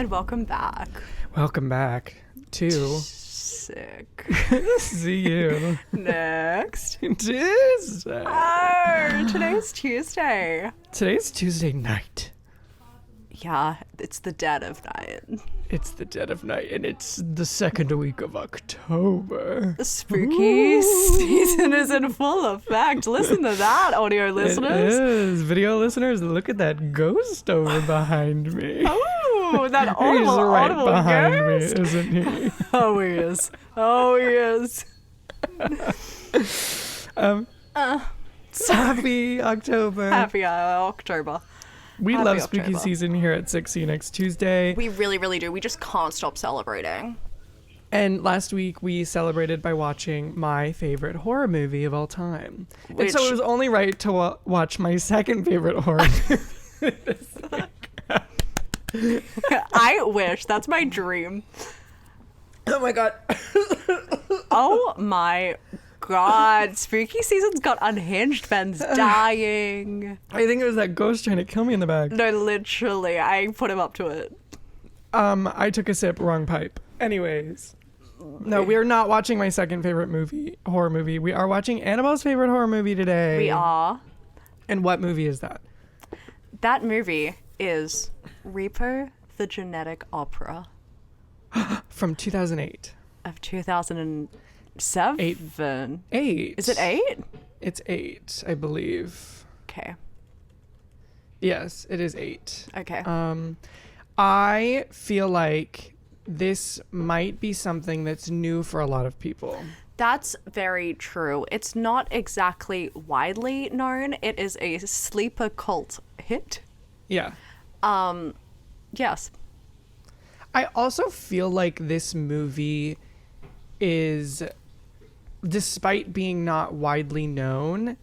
And welcome back. Welcome back to Sick. See You Next. Tuesday. Oh, today's Tuesday. Today's Tuesday night. Yeah, it's the dead of night. It's the dead of night, and it's the second week of October. The spooky season is in full effect. Listen to that, audio listeners. It is. Video listeners, look at that ghost over behind me. Oh, that He's audible, right audible behind ghost. me, isn't he? Oh, he is. Oh, he is. Happy October. Happy October. We Happy love spooky October. season here at 6. See You Next Tuesday. We really, really do. We just can't stop celebrating. And last week we celebrated by watching my favorite horror movie of all time. Which- And so it was only right to watch my second favorite horror movie. I wish. That's my dream. Oh my god. Oh my god. Spooky season's got unhinged. Ben's dying. I think it was that ghost trying to kill me in the back. No, literally. I put him up to it. I took a sip, wrong pipe. Anyways. No, we are not watching my second favorite horror movie. We are watching Annabel's favorite horror movie today. We are. And what movie is that? That movie is Repo, the Genetic Opera From 2008. of 2007. 8. Is it 8? It's 8, I believe. Okay. Yes, it is 8. Okay. I feel like this might be something that's new for a lot of people. That's very true. It's not exactly widely known. It is a sleeper cult hit. Yeah. Yes. I also feel like this movie is, despite being not widely known,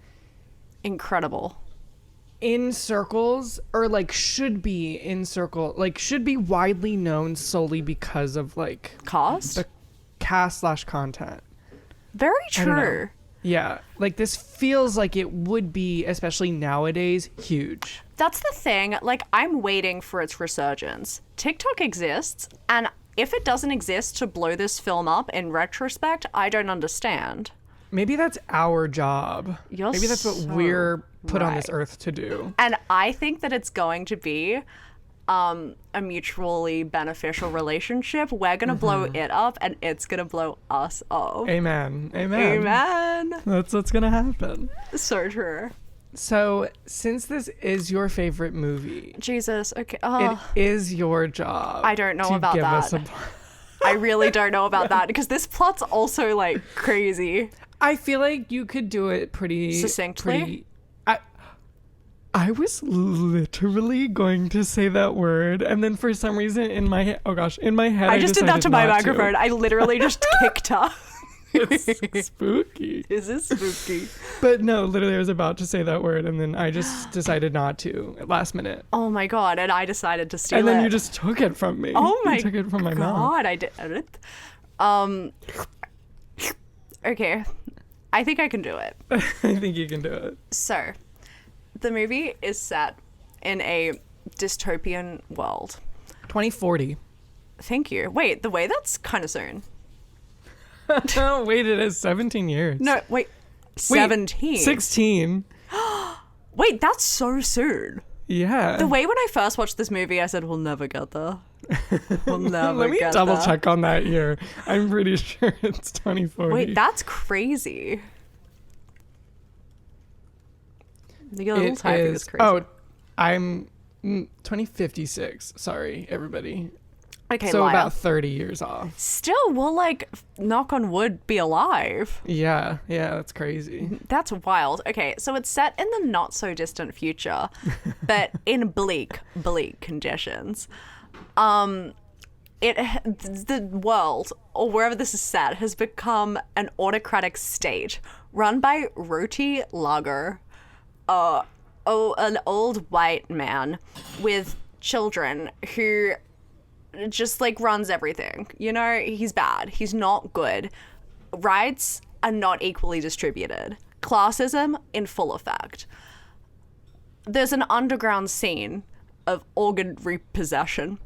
Incredible. in circles, or like should be in circle, like should be widely known solely because of like Cast? the cast/content. Very I don't know. true. Yeah, like this feels like it would be, especially nowadays, huge. That's the thing. Like, I'm waiting for its resurgence. TikTok exists, and if it doesn't exist to blow this film up in retrospect, I don't understand. Maybe that's our job. You're Maybe that's what so we're put on this right. earth to do. And I think that it's going to be a mutually beneficial relationship. We're going to blow it up, and it's going to blow us up. Amen. Amen. Amen. That's what's gonna happen. So true. So, since this is your favorite movie, Jesus. Okay. it Oh, is your job. I don't know to about give that. us a I really don't know about that because this plot's also like crazy. I feel like you could do it pretty Succinctly? I was literally going to say that word, and then for some reason in my head, I just did that decided to my not microphone. I literally just kicked her. It's spooky. This is spooky. But no, literally, I was about to say that word, and then I just decided not to at last minute. Oh my god! And I decided to steal And then it. you just took it from me. Oh my You took it from my mouth. god! I did it. Okay, I think I can do it. I think you can do it. So, the movie is set in a dystopian world. 2040. Thank you. Wait, the way that's kind of soon. Oh, wait, it is 17 years. No, wait. 17. 16. Wait, that's so soon. Yeah. The way when I first watched this movie, I said, we'll never get there. We'll never Let me get double there. check on that year. I'm pretty sure it's 2040. Wait, that's crazy. The little typing is crazy. Oh, I'm 2056. Sorry, everybody. okay, So liar. about 30 years off. Still, we'll like, knock on wood, be alive. Yeah, that's crazy. That's wild. Okay, so it's set in the not so distant future, but in bleak conditions. The world, or wherever this is set, has become an autocratic state run by Roti Lager, an old white man with children who just like runs everything. You know, he's bad. He's not good. Rights are not equally distributed. Classism in full effect. There's an underground scene of organ repossession.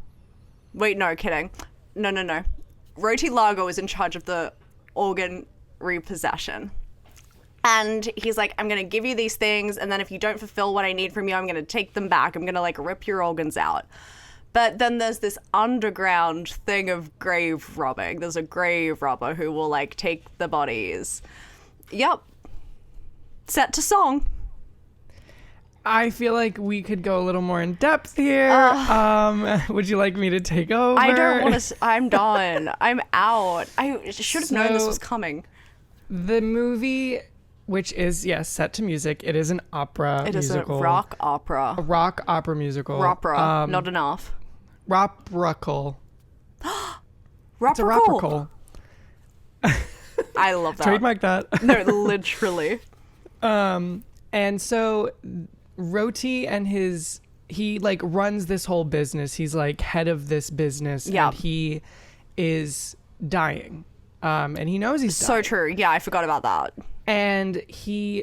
Wait, no, kidding. No. Roti Lago is in charge of the organ repossession. And he's like, I'm going to give you these things, and then if you don't fulfill what I need from you, I'm going to take them back. I'm going to, like, rip your organs out. But then there's this underground thing of grave robbing. There's a grave robber who will, like, take the bodies. Yep. Set to song. I feel like we could go a little more in depth here. Would you like me to take over? I don't want to. I'm done. I'm out. I should have known this was coming. The movie, which is, yes, set to music. It is an opera musical. It is a rock opera. A rock opera musical. Ropera. Not enough. Roprical. Roprical. It's a roprical. I love that. Trademark that. No, literally. And so Roti and he like runs this whole business. He's like head of this business. Yeah. And he is dying. And he knows he's dying. So true. Yeah, I forgot about that. And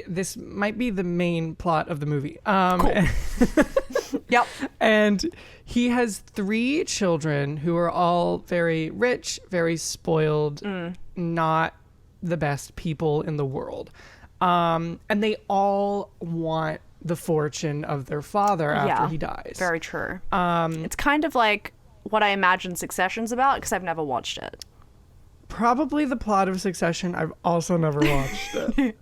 this might be the main plot of the movie. Cool. Yep. And he has 3 children who are all very rich, very spoiled, not the best people in the world. And they all want the fortune of their father after he dies. Very true. It's kind of like what I imagine Succession's about, because I've never watched it. Probably the plot of Succession. I've also never watched it.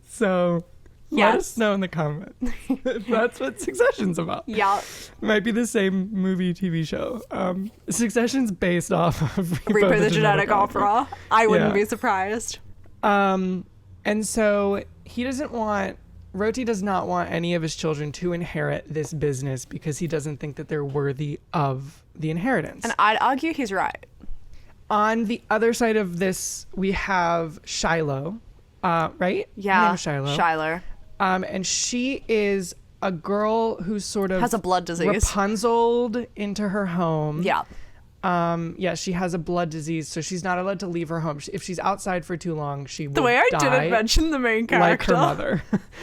So let us know in the comments if that's what Succession's about. Yeah. Might be the same movie, TV show. Succession's based off of Repo the Genetic Opera. I wouldn't be surprised. And so Roti does not want any of his children to inherit this business because he doesn't think that they're worthy of the inheritance. And I'd argue he's right. On the other side of this, we have Shiloh, right? Yeah. Her name is Shiloh. Shiloh. And she is a girl who sort of has a blood disease. Rapunzeled into her home. Yeah. She has a blood disease, so she's not allowed to leave her home. If she's outside for too long, she will die. The way I didn't mention the main character. Like her mother.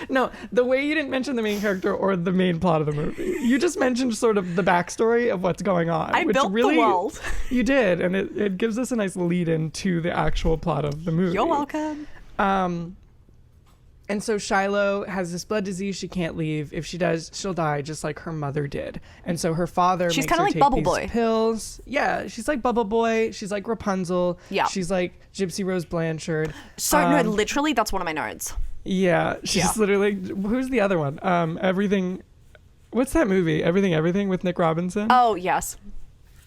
No, the way you didn't mention the main character or the main plot of the movie. You just mentioned sort of the backstory of what's going on. I built the world. You did, and it gives us a nice lead into the actual plot of the movie. You're welcome. And so Shiloh has this blood disease. She can't leave. If she does, she'll die just like her mother did. And so her father makes her like take Bubble these Boy. pills. Yeah, she's like Bubble Boy. She's like Rapunzel. Yeah. She's like Gypsy Rose Blanchard. So no, literally, that's one of my notes. Yeah, she's literally. Who's the other one? Everything. What's that movie? Everything with Nick Robinson. Oh yes.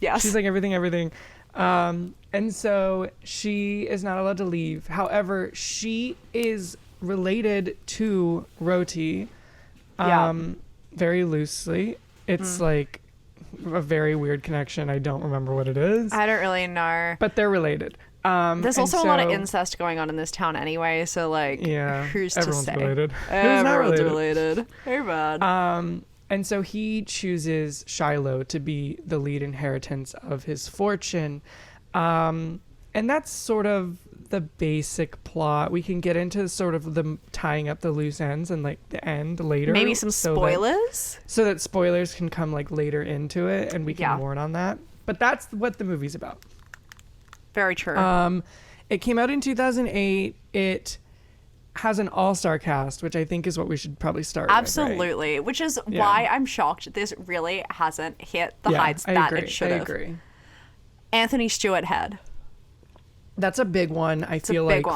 She's like everything. And so she is not allowed to leave. However, she is related to Roti very loosely. It's like a very weird connection. I don't remember what it is. I don't really know. But they're related. There's also a lot of incest going on in this town anyway, so like who's to say? Related. Everyone's related. Very bad. And so he chooses Shiloh to be the lead inheritance of his fortune. And that's sort of the basic plot. We can get into sort of the tying up the loose ends and like the end later. Maybe some spoilers? So that spoilers can come like later into it and we can warn on that. But that's what the movie's about. Very true. It came out in 2008. It has an all-star cast, which I think is what we should probably start Absolutely. with, right? Which is why I'm shocked this really hasn't hit the heights that it should have. I agree. Anthony Stewart head. That's a big one. I feel like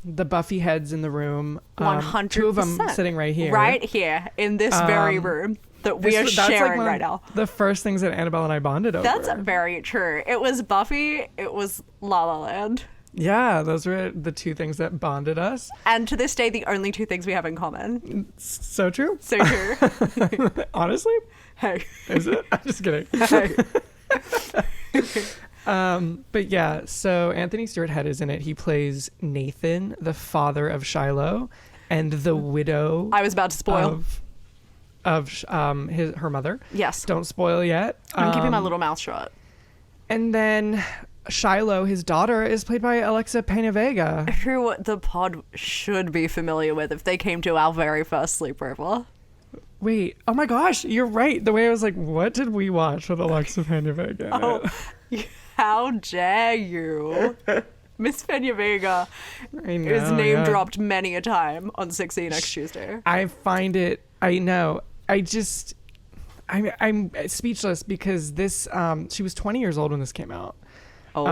the Buffy heads in the room. 100%. 2 of them sitting right here. Right here in this very room that we are sharing right now. The first things that Annabelle and I bonded over. That's very true. It was Buffy. It was La La Land. Yeah, those were the 2 things that bonded us. And to this day, the only 2 things we have in common. So true. So true. Honestly? Hey. Is it? I'm just kidding. Hey. But yeah, so Anthony Stewart Head is in it. He plays Nathan, the father of Shiloh, and the widow. I was about to spoil. Of her mother. Yes. Don't spoil yet. I'm keeping my little mouth shut. And then Shiloh, his daughter, is played by Alexa Vega. Who the pod should be familiar with if they came to our very first sleepover. Wait. Oh my gosh, you're right. The way I was like, what did we watch with Alexa Vega? Oh, how dare you? Miss Pena Vega is name dropped many a time on 16 next Tuesday. I find it. I know. I'm speechless because this. She was 20 years old when this came out. Old.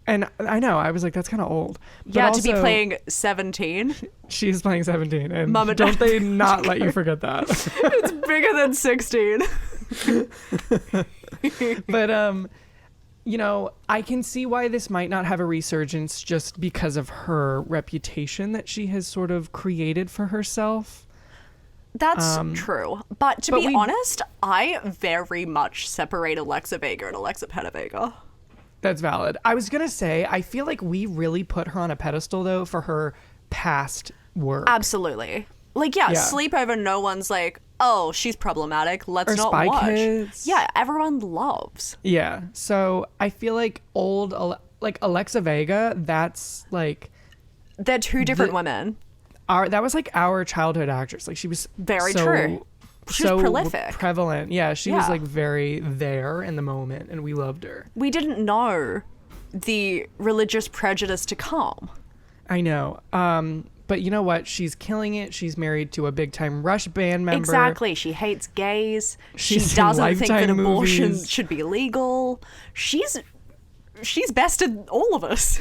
And I know. I was like, that's kind of old. But yeah, also, to be playing 17. She's playing 17, and Mom and don't Dad. they not let you forget that? It's bigger than 16. But you know, I can see why this might not have a resurgence just because of her reputation that she has sort of created for herself. That's true. But to be honest, I very much separate Alexa Vega and Alexa Pena Vega. That's valid. I was going to say, I feel like we really put her on a pedestal, though, for her past work. Absolutely. Like, yeah, Sleepover, no one's like, oh, she's problematic. Let's not Spy watch. Kids. Yeah, everyone loves. Yeah. So I feel like like Alexa Vega, that's like... They're two different women. That was like our childhood actress. Like she was very so, true. She was prolific. Prevalent. Yeah, she was like very there in the moment and we loved her. We didn't know the religious prejudice to come. I know. But you know what? She's killing it. She's married to a big time Rush band member. Exactly. She hates gays. She She's in doesn't think that Lifetime abortion movies. should be legal. She's bested all of us.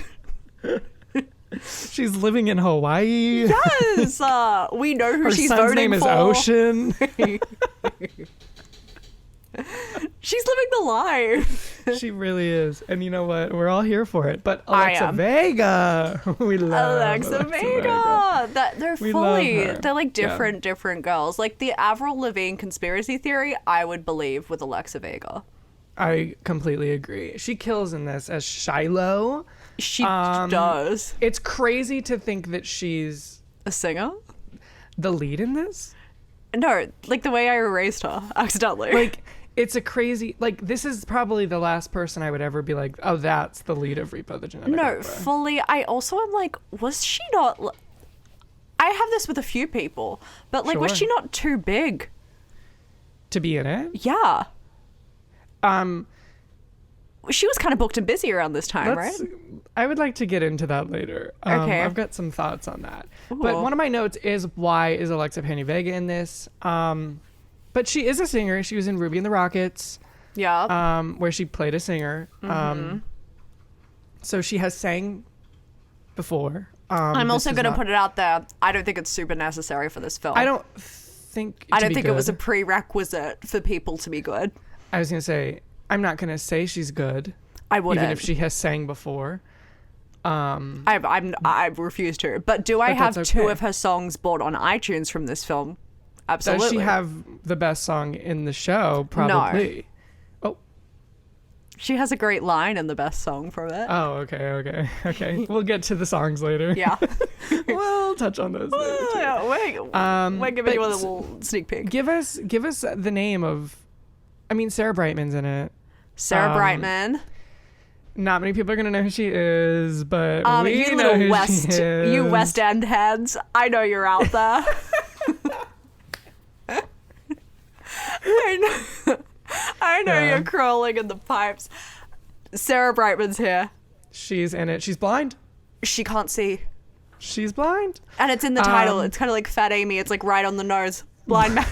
She's living in Hawaii. Yes. We know who Her she's son's voting name is for. Ocean. She's living the life. She really is. And you know what? We're all here for it. But Alexa Vega. We love Alexa Vega. They're We love fully, her. they're like different girls. Like the Avril Lavigne conspiracy theory, I would believe with Alexa Vega. I completely agree. She kills in this as Shiloh. She does. It's crazy to think that she's A singer? the lead in this. No, like the way I erased her accidentally. Like, it's a crazy, like, this is probably the last person I would ever be like, oh, that's the lead of Repo the Genetic No, Opera. fully. I also am like, was she not... I have this with a few people, but like, was Sure. she not too big? To be in it? Yeah. She was kind of booked and busy around this time, right? I would like to get into that later. Okay. I've got some thoughts on that. But Ooh. one of my notes is, why is Alexa Pena Vega in this? But she is a singer. She was in Ruby and the Rockets. Yeah. Where she played a singer. So she has sang before. I'm this also is going to not- put it out there. I don't think it's super necessary for this film. I don't think it was a prerequisite for people to be good. I was going to say, I'm not going to say she's good. I wouldn't. Even if she has sang before. I refuse to. But do I But have that's two okay. of her songs bought on iTunes from this film? Absolutely. Does she have the best song in the show? Probably. Oh. She has a great line in the best song from it. Oh, okay. We'll get to the songs later. Yeah. We'll touch on those later. Too. Yeah, we're giving you a but little sneak peek. Give us the name of. I mean, Sarah Brightman's in it. Sarah Brightman. Not many people are gonna know who she is, but we You know little who West, she is. you West End heads. I know you're out there. I know you're crawling in the pipes. Sarah Brightman's here. She's in it. She's blind. She can't see. She's blind. And it's in the title. It's kind of like Fat Amy. It's like right on the nose. Blind man.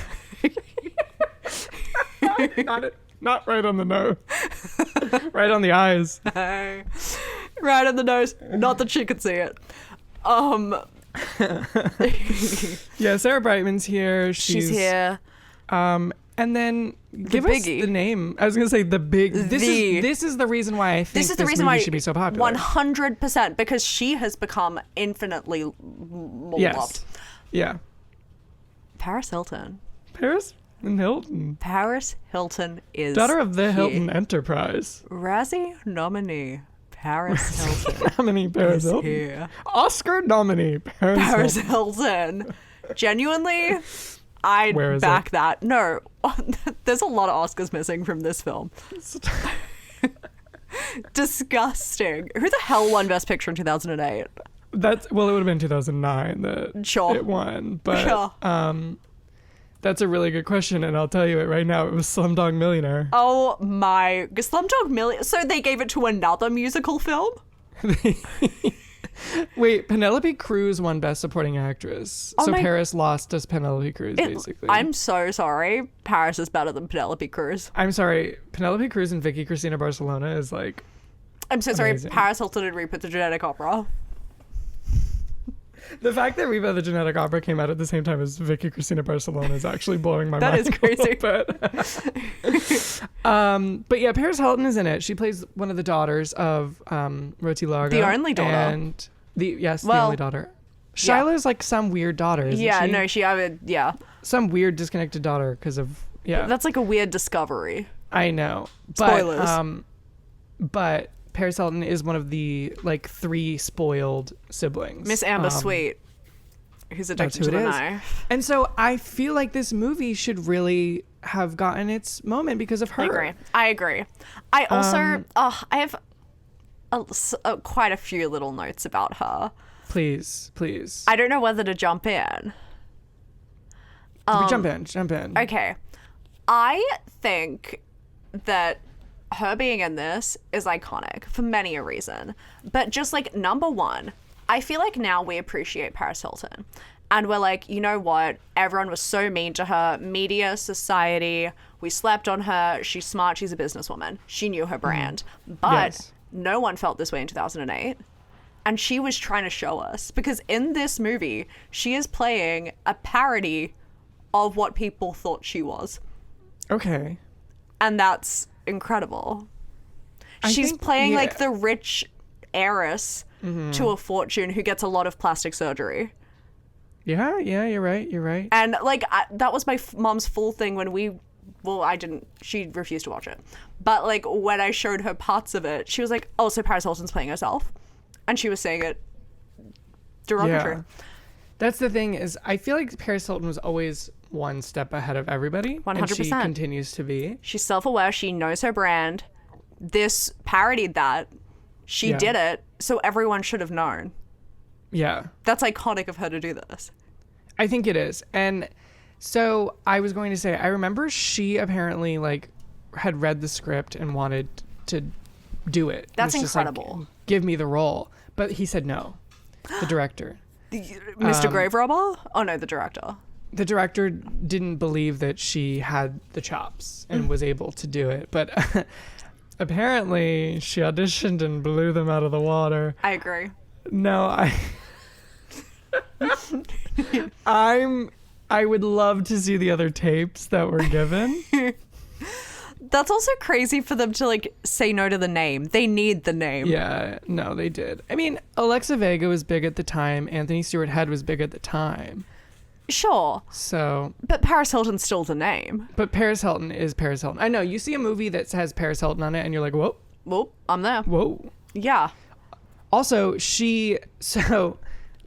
Not right on the nose. Right on the eyes. Right on the nose. Not that she could see it. Yeah, Sarah Brightman's here. She's here. And then give us biggie. the name. I was gonna say the big. This is the reason why I think This is the this reason movie why should be so popular. 100%, because she has become infinitely more loved. Yeah. Paris Hilton. Paris and Hilton. Paris Hilton is Daughter of the here. Hilton Enterprise. Razzie nominee Paris Hilton Nominee Paris is Hilton. here. Oscar nominee Paris Hilton. Hilton. Genuinely, I'd Where is back that. No, there's a lot of Oscars missing from this film. Disgusting. Who the hell won Best Picture in 2008? It would have been 2009 that Sure. it won, but Sure. That's a really good question, and I'll tell you it right now. It was Slumdog Millionaire. Oh my... Slumdog Millionaire... So they gave it to another musical film? Wait, Penelope Cruz won Best Supporting Actress. So Paris lost to Penelope Cruz, basically. I'm so sorry. Paris is better than Penelope Cruz. I'm sorry. Penelope Cruz and Vicky Cristina Barcelona is like... I'm so sorry. amazing. Paris Hilton and Repo the Genetic Opera. The fact that Repo the Genetic Opera came out at the same time as Vicky Cristina Barcelona is actually blowing my mind. That is crazy. But yeah, Paris Hilton is in it. She plays one of the daughters of Roti Largo. The only daughter. And the only daughter. Shiloh's like some weird daughter, isn't she? Yeah. Some weird disconnected daughter because of, That's like a weird discovery. I know. Spoilers. But Paris Hilton is one of the like 3 spoiled siblings. Miss Amber Sweet, who's addicted to the knife. And so I feel like this movie should really have gotten its moment because of her. I agree. I also, I have quite a few little notes about her. Please. I don't know whether to jump in. Jump in. Okay. I think that her being in this is iconic for many a reason. But just like number one, I feel like now we appreciate Paris Hilton. And we're like, you know what? Everyone was so mean to her. Media, society, we slept on her. She's smart. She's a businesswoman. She knew her brand. But no one felt this way in 2008. And she was trying to show us. Because in this movie, she is playing a parody of what people thought she was. Okay. And that's incredible. She's playing like the rich heiress to a fortune who gets a lot of plastic surgery. Yeah, you're right. And like that was my mom's full thing when she refused to watch it. But like when I showed her parts of it, she was like, oh, so Paris Hilton's playing herself. And she was saying it derogatory. Yeah. That's the thing is I feel like Paris Hilton was always one step ahead of everybody. 100%. And she continues to be. She's self-aware. She knows her brand. This parodied that. She did it, so everyone should have known. Yeah. That's iconic of her to do this. I think it is. And so I was going to say, I remember she apparently like had read the script and wanted to do it. That's just incredible. Like, give me the role. But he said no. The director. Mr. Grave Robber? Oh no, the director. The director didn't believe that she had the chops and was able to do it. But apparently she auditioned and blew them out of the water. I agree. No, I would love to see the other tapes that were given. That's also crazy for them to like say no to the name. They need the name. Yeah, no, they did. I mean, Alexa Vega was big at the time. Anthony Stewart Head was big at the time. Sure. So. But Paris Hilton's still the name. But Paris Hilton is Paris Hilton. I know. You see a movie that has Paris Hilton on it and you're like, whoa. Whoa, I'm there. Whoa. Yeah. Also, so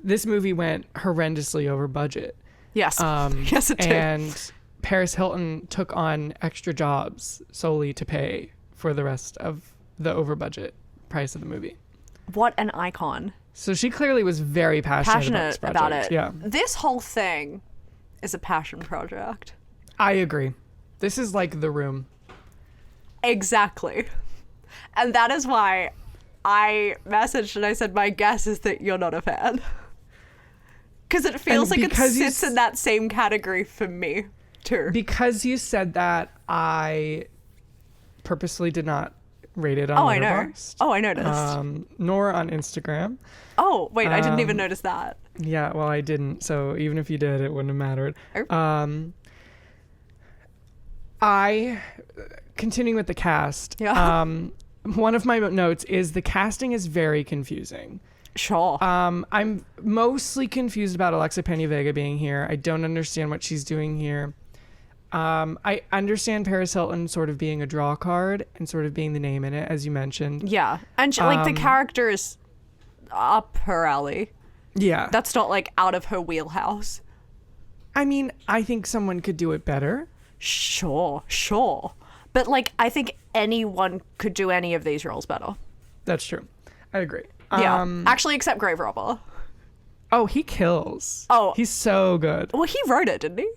this movie went horrendously over budget. Yes. Yes, it did. And Paris Hilton took on extra jobs solely to pay for the rest of the over budget price of the movie. What an icon. So she clearly was very passionate about it. Yeah. This whole thing is a passion project. I agree. This is like The Room. Exactly. And that is why I messaged and I said, my guess is that you're not a fan. Because it feels like it sits in that same category for me, too. Because you said that, I purposely did not rate it on Letterboxd. Oh, I noticed. Nor on Instagram. Oh, wait, I didn't even notice that. Yeah, well, I didn't. So even if you did, it wouldn't have mattered. Oh. Continuing with the cast. Yeah. One of my notes is the casting is very confusing. Sure. I'm mostly confused about Alexa Vega being here. I don't understand what she's doing here. I understand Paris Hilton sort of being a draw card and sort of being the name in it, as you mentioned. Yeah. And like the character is up her alley. Yeah. That's not like out of her wheelhouse. I mean, I think someone could do it better. Sure. But like, I think anyone could do any of these roles better. That's true. I agree. Yeah. Actually, except Grave Robber. Oh, he kills. Oh. He's so good. Well, he wrote it, didn't he?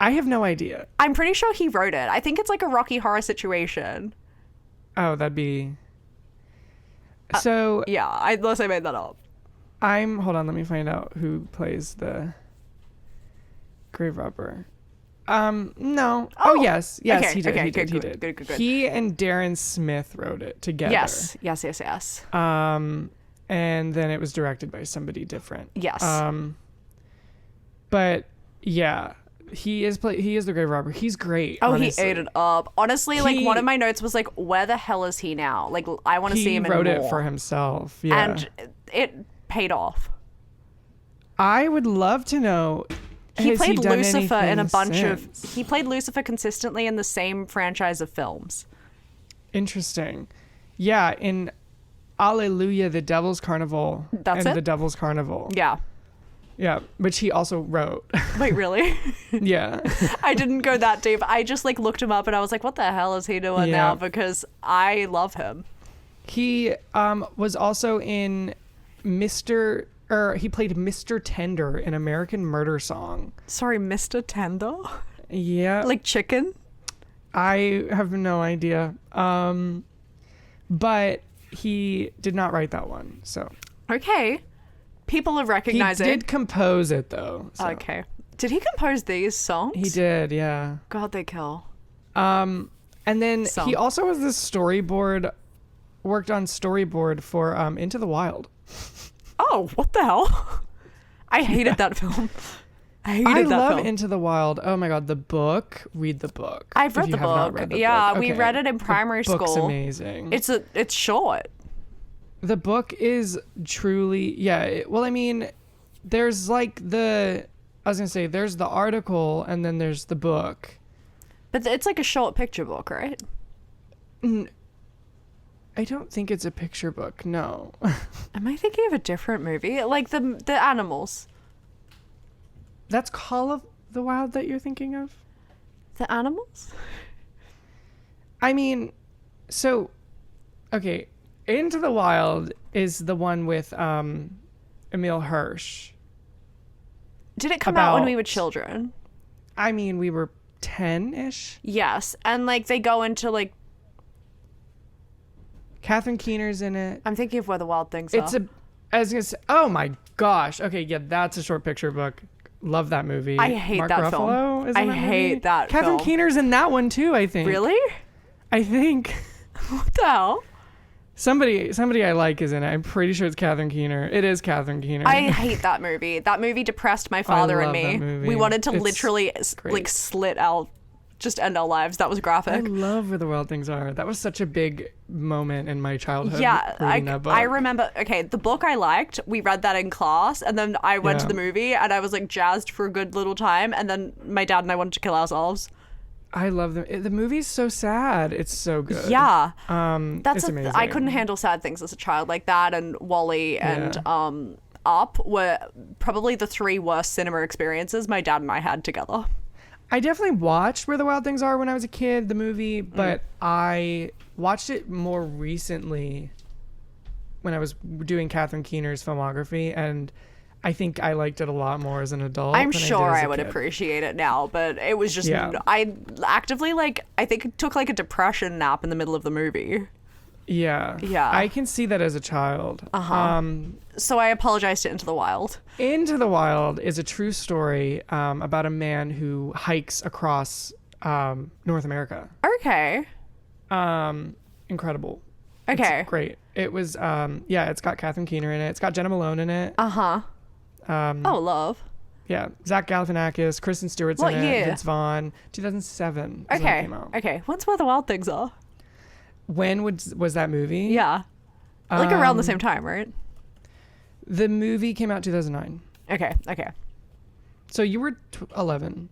I have no idea. I'm pretty sure he wrote it. I think it's like a Rocky Horror situation. Oh, that'd be... So... Yeah, unless I made that up. Hold on, let me find out who plays the grave robber. No. Oh, yes. Yes, okay, he did. okay, He did. good. He and Darren Smith wrote it together. Yes. And then it was directed by somebody different. Yes. But yeah, he is the grave robber. He's great. Oh, honestly. he ate it up. Honestly, like one of my notes was like, where the hell is he now? Like, I want to see him in more. He wrote it for himself. Yeah. And it paid off. I would love to know. He played Lucifer in a bunch since? of... He played Lucifer consistently in the same franchise of films. Interesting. Yeah, in Alleluia, the Devil's Carnival. That's and it? The Devil's Carnival. Yeah. Yeah, which he also wrote. Wait, really? Yeah. I didn't go that deep. I just like looked him up and I was like, what the hell is he doing now? Because I love him. He was also in he played Mr. Tender in American Murder Song. Sorry, Mr. Tender? Yeah. Like chicken? I have no idea. But he did not write that one, so. Okay. People are recognizing. He did compose it, though. So. Okay. Did he compose these songs? He did, yeah. God, they kill. And then he also was worked on storyboard for Into the Wild. Oh, what the hell? I hated that film. I love Into the Wild. Oh my god, the book. Read the book. I've read the book. Yeah, we read it in primary school. The book's amazing. It's short. The book is truly, well, I mean, there's like there's the article and then there's the book. But it's like a short picture book, right? I don't think it's a picture book, no. Am I thinking of a different movie? Like the animals. That's Call of the Wild that you're thinking of? The animals? I mean, so, okay. Into the Wild is the one with Emil Hirsch. Did it come out when we were children? I mean, we were 10-ish. Yes, and like they go into like... Catherine Keener's in it. I'm thinking of Where the Wild Things Are. I was gonna say, oh my gosh. Okay, yeah, that's a short picture book. Love that movie. I hate Mark that Ruffalo film. Is in I hate that film. Catherine Keener's in that one too, I think. Really? I think. What the hell? Somebody I like is in it. I'm pretty sure it's Catherine Keener. It is Catherine Keener. I hate that movie. That movie depressed my father and me. That movie. We wanted to literally like just end our lives. That was graphic. I love Where the Wild Things Are. That was such a big moment in my childhood. Yeah, reading that book. I remember. Okay, the book I liked. We read that in class, and then I went to the movie, and I was like jazzed for a good little time. And then my dad and I wanted to kill ourselves. I love them. The movie's so sad. It's so good. Yeah. It's amazing. I couldn't handle sad things as a child, like that and Wall-E and Up were probably the three worst cinema experiences my dad and I had together. I definitely watched Where the Wild Things Are when I was a kid, the movie, but I watched it more recently when I was doing Catherine Keener's filmography, and I think I liked it a lot more as an adult. I'm sure I would appreciate it now, but it was just, I actively, like, I think took like a depression nap in the middle of the movie. Yeah. Yeah. I can see that as a child. So I apologize to Into the Wild. Into the Wild is a true story about a man who hikes across North America. Okay. Incredible. Okay. It's great. It was, it's got Catherine Keener in it. It's got Jenna Malone in it. Love. Yeah. Zach Galifianakis, Kristen Stewart's in it. Vince Vaughn. 2007. Okay. Came out. Okay. What's Where the Wild Things Are? When was that movie? Yeah. Like around the same time, right? The movie came out 2009. Okay. So you were 11.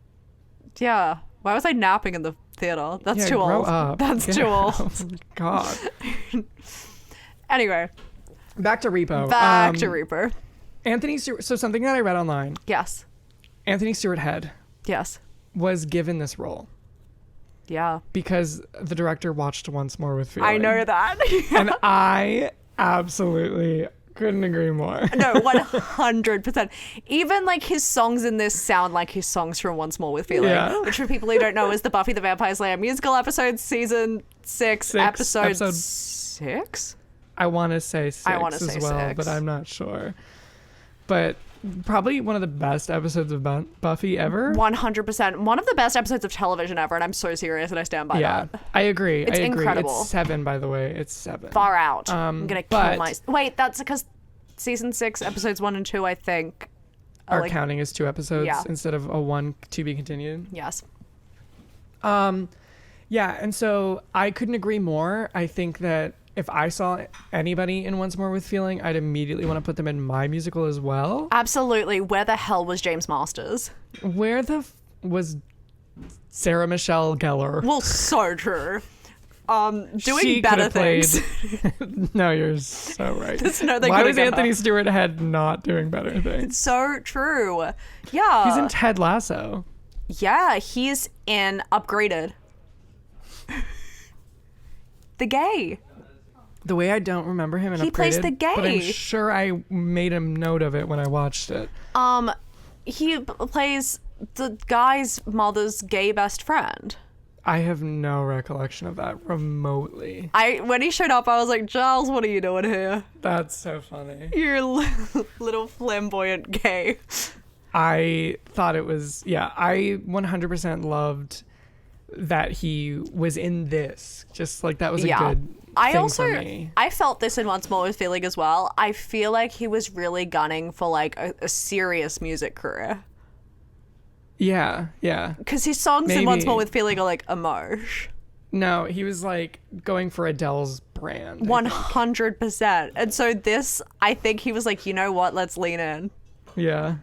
Yeah. Why was I napping in the theater? That's too grow old. Up. That's too old. Oh, God. Anyway. Back to Repo. Back to Repo. Anthony Stewart. So something that I read online. Yes. Anthony Stewart Head. Yes. Was given this role. Yeah. Because the director watched Once More with Feeling. I know that. And I absolutely Couldn't agree more. No, 100%. Even like his songs in this sound like his songs from Once More with Feeling, which for people who don't know is the Buffy the Vampire Slayer musical episode, season 6, episode 6? I want to say 6 as well, but I'm not sure. But probably one of the best episodes of Buffy ever. 100%. One of the best episodes of television ever, and I'm so serious and I stand by that. Yeah, I agree. It's incredible. It's 7, by the way. It's 7. Far out. I'm going to kill my... Wait, that's because season 6, episodes 1 and 2, I think... are like, counting as 2 episodes instead of a 1 to be continued. Yes. Yeah, and so I couldn't agree more. I think that if I saw anybody in Once More with Feeling, I'd immediately want to put them in my musical as well. Absolutely. Where the hell was James Masters? Where was Sarah Michelle Gellar? Well, so true. Doing she better things. No, you're so right. Why was Anthony Stewart Head not doing better things? So true. Yeah. He's in Ted Lasso. Yeah, he's in Upgraded. The gay. The way I don't remember him in He Upgraded, plays the gay. but I'm sure I made a note of it when I watched it. He plays the guy's mother's gay best friend. I have no recollection of that remotely. When he showed up, I was like, Giles, what are you doing here? That's so funny. You're little flamboyant gay. I thought it was, I 100% loved that he was in this. Just like that was a good thing for me. I felt this in Once More with Feeling as well. I feel like he was really gunning for like a serious music career. Yeah. Because his songs in Once More with Feeling are like emosh. No, he was like going for Adele's brand. 100%. And so this, I think he was like, you know what? Let's lean in. Yeah.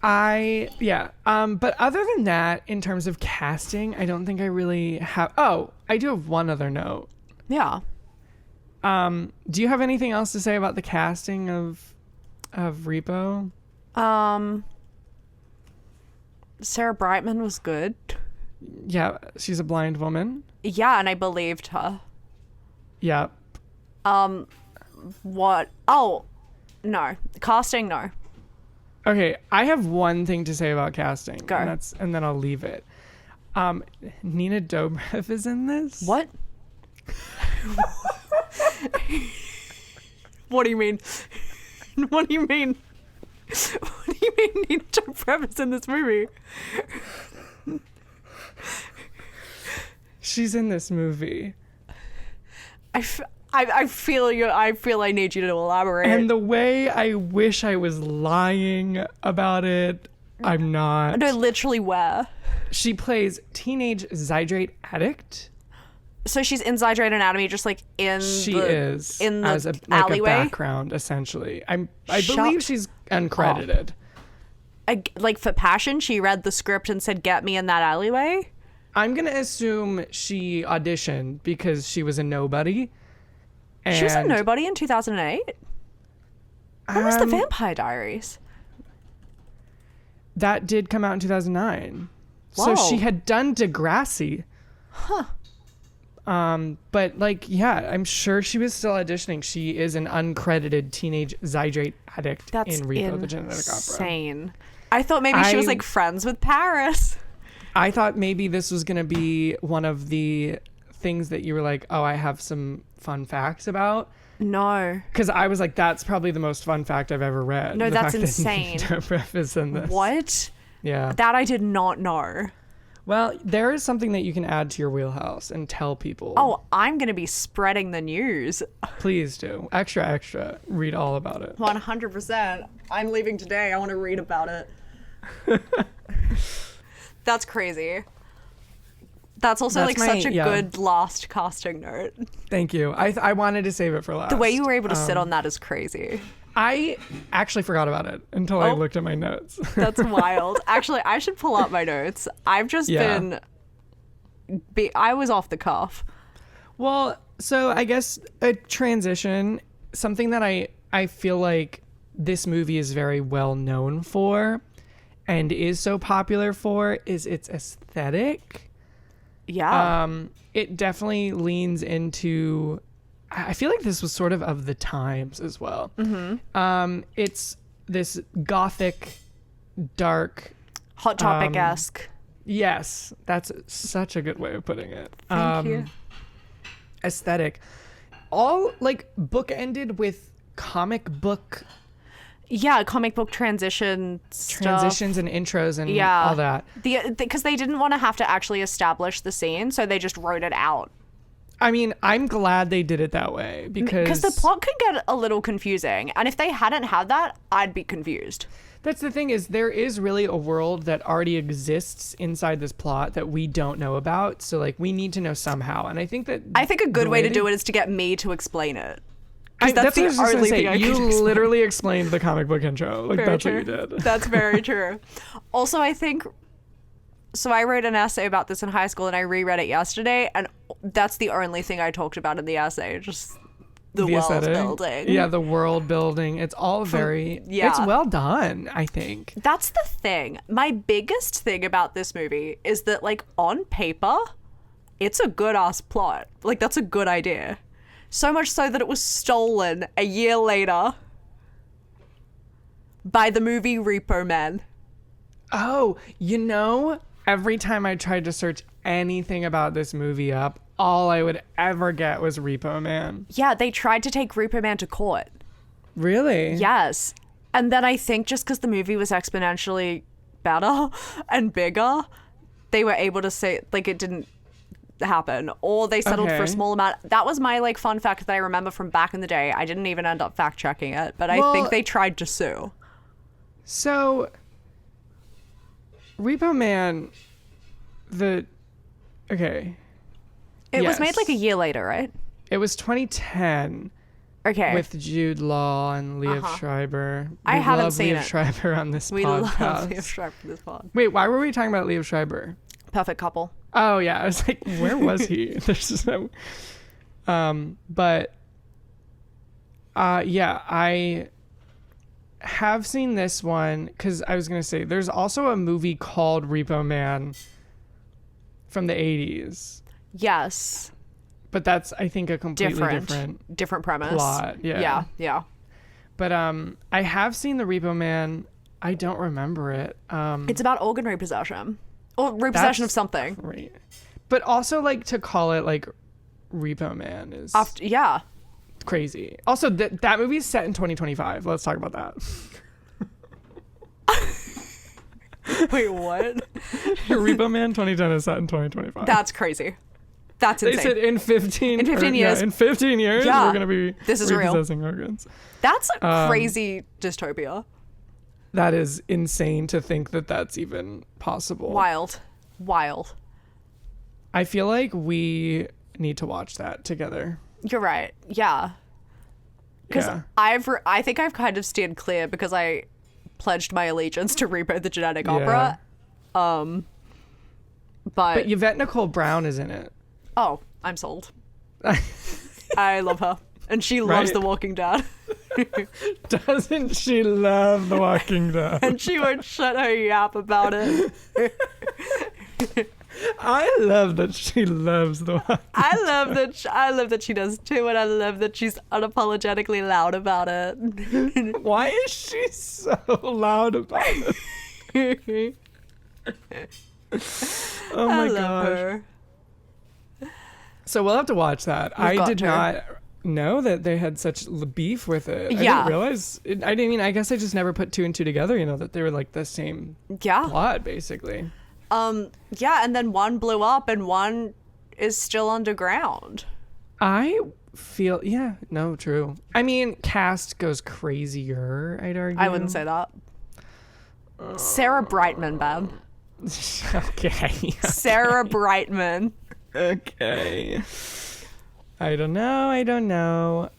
But other than that, in terms of casting, I don't think I really have. Oh, I do have one other note. Yeah. Do you have anything else to say about the casting of Repo? Sarah Brightman was good. Yeah, she's a blind woman. Yeah, and I believed her. Yep. What? Oh, no. Casting, no. Okay, I have one thing to say about casting. Go. And then I'll leave it. Nina Dobrev is in this. What? What do you mean? What do you mean? What do you mean Nina Dobrev is in this movie? She's in this movie. I feel you. I feel I need you to elaborate. And the way I wish I was lying about it, I'm not. No, literally where? She plays teenage zydrate addict. So she's in Zydrate Anatomy, just like in the as a alleyway? background, essentially. I believe she's uncredited. Like for Passion, she read the script and said, "Get me in that alleyway." I'm gonna assume she auditioned because she was a nobody. She was a nobody in 2008. When was the Vampire Diaries? That did come out in 2009. Whoa. So she had done Degrassi. Huh. But like, yeah, I'm sure she was still auditioning. She is an uncredited teenage zydrate addict in Repo the Genetic Opera. Insane. I thought maybe she was like friends with Paris. I thought maybe this was going to be one of the things that you were like, oh, I have some fun facts about. No. Because I was like, that's probably the most fun fact I've ever read. No, that's insane. Dobrev is in this. What? Yeah. That I did not know. Well, there is something that you can add to your wheelhouse and tell people. Oh, I'm going to be spreading the news. Please do. Extra, extra. Read all about it. 100%. I'm leaving today. I want to read about it. That's crazy. That's also such a good last casting note. Thank you. I wanted to save it for last. The way you were able to sit on that is crazy. I actually forgot about it until I looked at my notes. That's wild. Actually, I should pull out my notes. I've just I was off the cuff. Well, so I guess a transition, something that I feel like this movie is very well known for and is so popular for is its aesthetic. Yeah. It definitely leans into I feel like this was sort of the times as well. It's this gothic, dark, Hot Topic-esque. Yes, that's such a good way of putting it. Thank you. Aesthetic. All like bookended with comic book Yeah, comic book transitions and intros and all that. Because they didn't want to have to actually establish the scene, so they just wrote it out. I mean, I'm glad they did it that way because the plot could get a little confusing, and if they hadn't had that, I'd be confused. That's the thing is there is really a world that already exists inside this plot that we don't know about. So like we need to know somehow, and I think a good way to do it is to get me to explain it. That's the what I was only say. thing I You can explain. literally explained the comic book intro. Like that's what you did. That's very true. Also, I think so. I wrote an essay about this in high school, and I reread it yesterday, and that's the only thing I talked about in the essay. Just the world aesthetic. building. Yeah, the world building. It's all very. It's well done. I think that's the thing. My biggest thing about this movie is that, like, on paper, it's a good ass plot. Like, that's a good idea. So much so that it was stolen a year later by the movie Repo Man. Oh, every time I tried to search anything about this movie up, all I would ever get was Repo Man. Yeah, they tried to take Repo Man to court. Really? Yes. And then I think just because the movie was exponentially better and bigger, they were able to say, like, it didn't happen, or they settled for a small amount. That was my, like, fun fact that I remember from back in the day. I didn't even end up fact checking it, but I think they tried to sue. So Repo Man, it was made like a year later, right? It was 2010. Okay. With Jude Law and Liev Schreiber. I haven't seen Liev Schreiber on this podcast. We love Liev Schreiber on this pod. Wait, why were we talking about Liev Schreiber? Perfect couple. Oh yeah, I was like, where was he? There's no. I have seen this one because I was gonna say there's also a movie called Repo Man from the 80s. Yes. But that's, I think, a completely different premise. Plot. Yeah. Yeah. But I have seen the Repo Man. I don't remember it. It's about organ repossession. Or repossession of something. Right. But also, like, to call it, like, Repo Man is crazy. Also, that movie is set in 2025. Let's talk about that. Wait, what? Repo Man 2010 is set in 2025. That's crazy. That's insane. They said in 15 years. Yeah, in 15 years, we're going to be repossessing organs. That's a crazy dystopia. That is insane to think that that's even possible. Wild. I feel like we need to watch that together. You're right. Yeah. Because I think I've kind of steered clear because I pledged my allegiance to Repo the Genetic Opera. But Yvette Nicole Brown is in it. Oh, I'm sold. I love her. And she loves The Walking Dead. Doesn't she love The Walking Dead? And she won't shut her yap about it. I love that she loves The Walking Dead. I love that she does too, and I love that she's unapologetically loud about it. Why is she so loud about it? Oh my gosh. Her. So we'll have to watch that. I did not know that they had such beef with it. I didn't realize. I guess I just never put two and two together. That they were like the same plot, basically. And then one blew up and one is still underground. I feel, true. I mean, cast goes crazier, I'd argue. I wouldn't say that. Sarah Brightman, babe. Okay. Sarah Brightman. Okay. I don't know.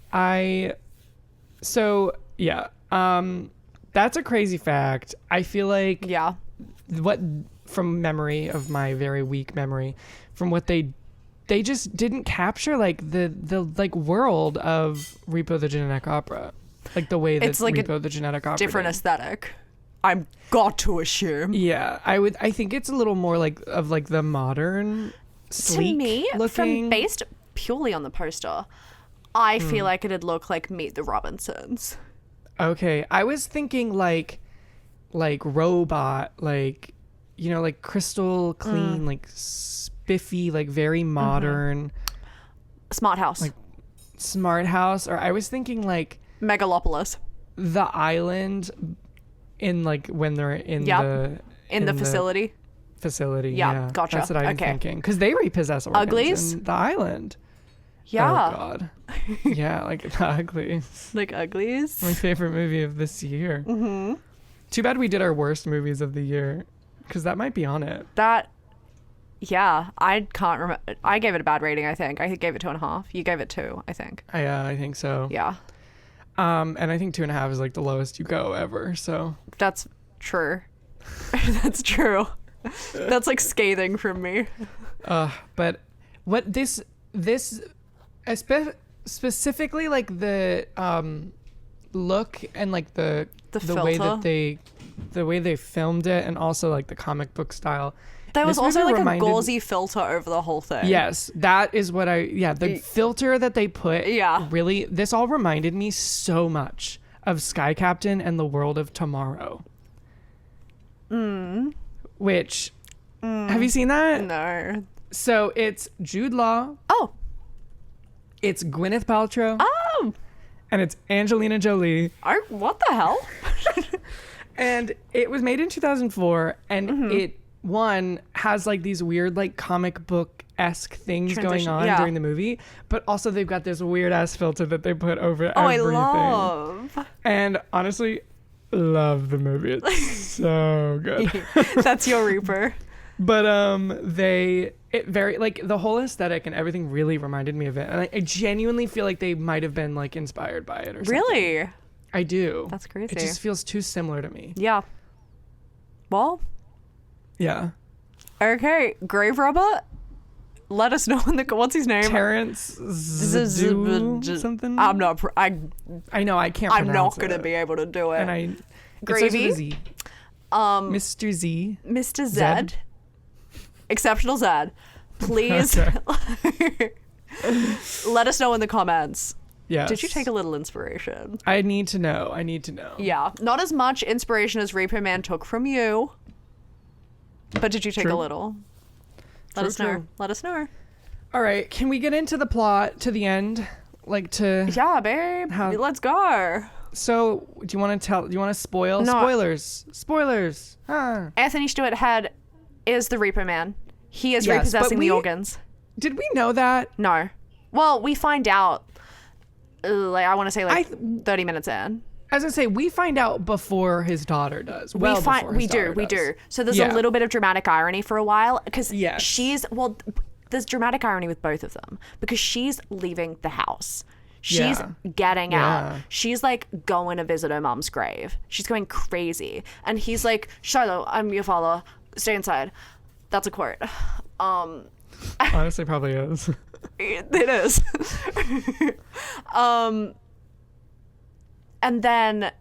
That's a crazy fact. I feel like from memory of my very weak memory, from what they just didn't capture like the like world of Repo the Genetic Opera, like the way that it's like Repo the Genetic Opera different aesthetic. I'm got to assume. Yeah, I think it's a little more like of like the modern sleek to me looking. based purely on the poster. I feel like it'd look like Meet the Robinsons. Okay, I was thinking like robot, like, you know, like crystal clean, like spiffy, like very modern. Smart house. Like smart house. Or I was thinking like Megalopolis. the island in like when they're in the facility. Yeah, gotcha. That's what I'm thinking. Because they repossess organs Uglies? in the island. Yeah. Oh God. Yeah, like the Uglies. Like Uglies. My favorite movie of this year. Mm-hmm. Too bad we did our worst movies of the year, because that might be on it. Yeah, I can't remember. I gave it a bad rating, I think. I gave it 2.5. You gave it 2, I think. I think so. Yeah. And I think 2.5 is like the lowest you go ever, so. That's true. That's true. That's like scathing from me. But what this specifically like the look and like the way that the way they filmed it, and also like the comic book style. There was also like a gauzy filter over the whole thing. Yes, that is what the filter that they put. Yeah. Really, this all reminded me so much of Sky Captain and the World of Tomorrow. Which, have you seen that? No. So it's Jude Law. Oh. It's Gwyneth Paltrow. Oh. And it's Angelina Jolie. What the hell? And it was made in 2004, and it has like these weird like comic book-esque things going on during the movie, but also they've got this weird ass filter that they put over everything. I love. And honestly, love the movie. It's so good. That's your Reaper. But it very like the whole aesthetic and everything really reminded me of it, and I genuinely feel like they might have been like inspired by it or something. Really? I do. That's crazy. It just feels too similar to me. Yeah. Well. Yeah. Okay, Grave Robber. Let us know in the what's his name? Terrence Zadu something. I'm not. I know I can't. I'm not gonna be able to do it. And Gravy. Mr. Z. Mr. Z. Exceptional Z. Please let us know in the comments. Yes. Did you take a little inspiration? I need to know. Yeah. Not as much inspiration as Repo Man took from you. But did you take a little? Let us know. Let us know. All right. Can we get into the plot to the end? Yeah, babe. Let's go. So, do you want to spoil? No. Spoilers. Anthony Stewart Head is the Repo Man. He is repossessing the organs. Did we know that? No. Well, we find out, I want to say 30 minutes in. As I say, we find out before his daughter does. We do. So there's a little bit of dramatic irony for a while, because there's dramatic irony with both of them, because she's leaving the house. She's getting out. She's like going to visit her mom's grave. She's going crazy. And he's like, Shiloh, I'm your father. Stay inside. That's a quote. Honestly, probably is. It is. And then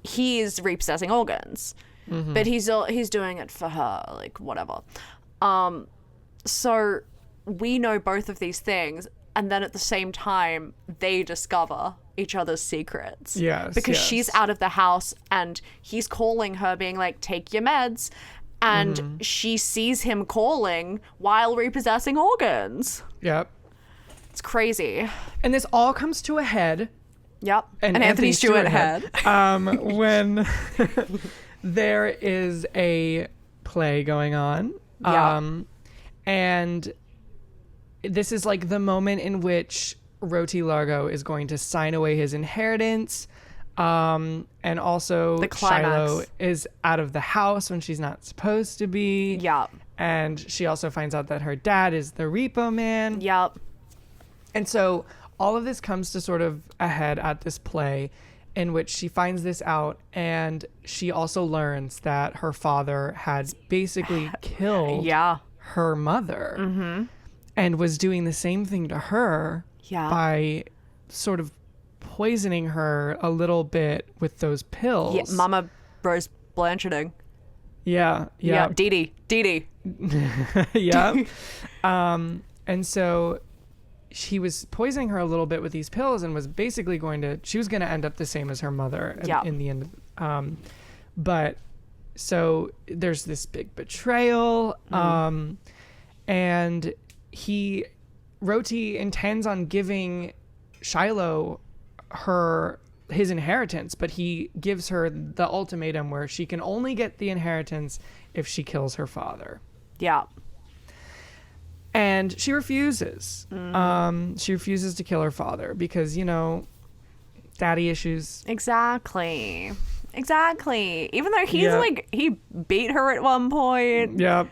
he's repossessing organs, but he's doing it for her, like whatever. So we know both of these things, and then at the same time they discover each other's secrets. Yes, because she's out of the house and he's calling her, being like, "Take your meds," and she sees him calling while repossessing organs. Yep. It's crazy. And this all comes to a head. Yep. And Anthony Stewart Head. When there is a play going on. And this is like the moment in which Roti Largo is going to sign away his inheritance. And also Shiloh is out of the house when she's not supposed to be. Yep. And she also finds out that her dad is the Repo Man. Yep. And so all of this comes to sort of a head at this play, in which she finds this out, and she also learns that her father had basically killed her mother and was doing the same thing to her by sort of poisoning her a little bit with those pills. Yeah, Mama Rose Blancharding. Yeah. Dee Dee. Yeah. And so he was poisoning her a little bit with these pills and was basically she was going to end up the same as her mother in the end. But so there's this big betrayal. And Roti intends on giving Shiloh his inheritance, but he gives her the ultimatum where she can only get the inheritance if she kills her father. Yeah. And she refuses. She refuses to kill her father because, daddy issues. Exactly. Even though he's like, he beat her at one point. Yep.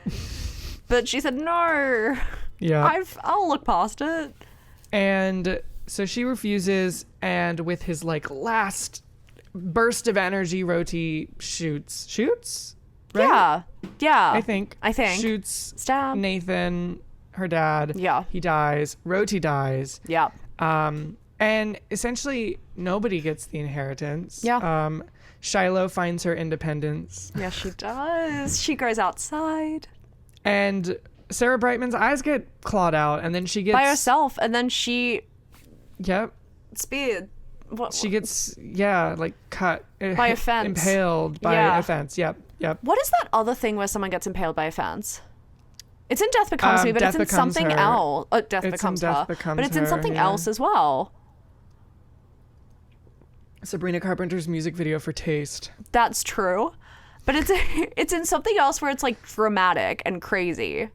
But she said, no. Yeah. I'll look past it. And so she refuses, and with his like last burst of energy, Roti shoots? Right? Yeah. I think. Shoots Stab. Nathan, her dad. Yeah. He dies. Roti dies. Yeah. And essentially nobody gets the inheritance. Yeah. Shiloh finds her independence. Yeah, she does. She goes outside. And Sarah Brightman's eyes get clawed out, and then she gets... by herself, and then she... Yep. Speared. She gets, like, cut. By a fence. Impaled by a fence. Yep. What is that other thing where someone gets impaled by a fence? It's in Death Becomes Me, but it's in something else. Death Becomes Her. But it's in something else as well. Sabrina Carpenter's music video for Taste. That's true. But it's in something else where it's like dramatic and crazy.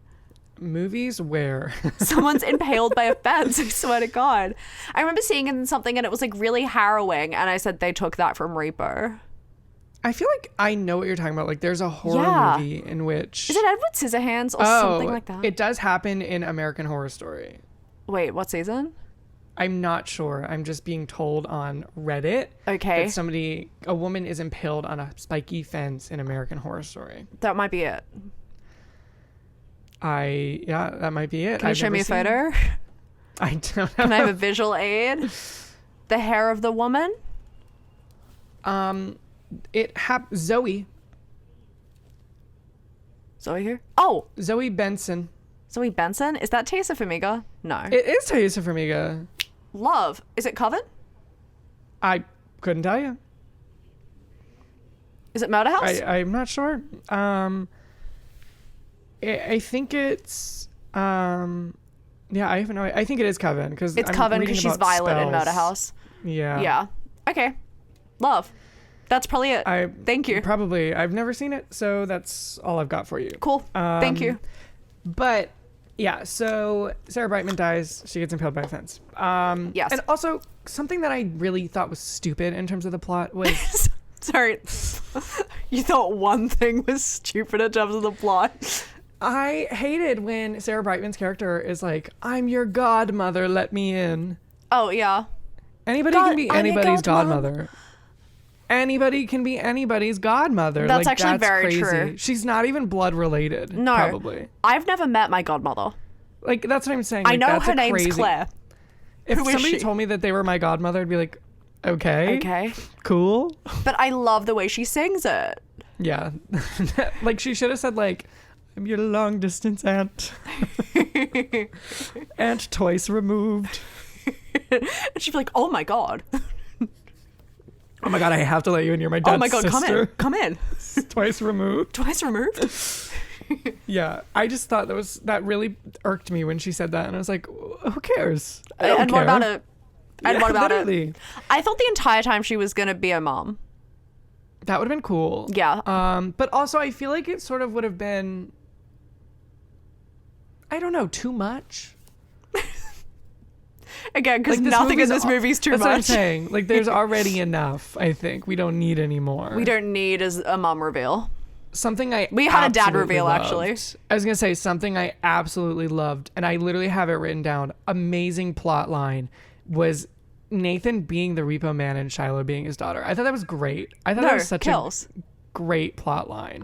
Movies where someone's impaled by a fence. I swear to God. I remember seeing it in something and it was like really harrowing. And I said they took that from Repo. I feel like I know what you're talking about. Like there's a horror movie in which... Is it Edward Scissorhands or something like that? It does happen in American Horror Story. Wait, what season? I'm not sure. I'm just being told on Reddit that a woman is impaled on a spiky fence in American Horror Story. That might be it. That might be it. Can you show me a photo? I don't know. Can I have a visual aid? The hair of the woman? Zoe here? Oh! Zoe Benson. Zoe Benson? Is that Tessa Farmiga? No. It is Tessa Farmiga. Love. Is it Coven? I couldn't tell you. Is it Murder House? I'm not sure. I think it's I have no idea. I think it is Coven because it's Coven because she's Violet in Murder House. Yeah. Okay. Love. That's probably it. Thank you. Probably. I've never seen it, so that's all I've got for you. Cool. Thank you. But yeah, so Sarah Brightman dies. She gets impaled by a fence. Yes. And also something that I really thought was stupid in terms of the plot was sorry. You thought one thing was stupid in terms of the plot. I hated when Sarah Brightman's character is like, "I'm your godmother, let me in." Oh yeah. Anybody can be anybody's godmother. Anybody can be anybody's godmother. That's actually very crazy. true. She's not even blood related. No, probably. I've never met my godmother. Like that's what I'm saying. I like, know her name's Claire. If somebody told me that they were my godmother, I'd be like, okay, cool. But I love the way she sings it. Yeah, like she should have said like, "I'm your long distance aunt, aunt twice removed." And she'd be like, "Oh my God." Oh my God, I have to let you in. You're my dad's sister. Oh my God, come in. Twice removed. Twice removed? Yeah, I just thought that really irked me when she said that. And I was like, who cares? And what about it? And what about literally. it? I thought the entire time she was going to be a mom. That would have been cool. Yeah. But also I feel like it sort of would have been, I don't know, too much. Again, because like nothing in this movie is too much. That's what I'm saying. Like, there's already enough, I think. We don't need any more. We don't need a mom reveal. We had a dad reveal, loved. actually. I was going to say something I absolutely loved, and I literally have it written down. Amazing plot line was Nathan being the repo man and Shiloh being his daughter. I thought that was great. I thought that was such a great plot line.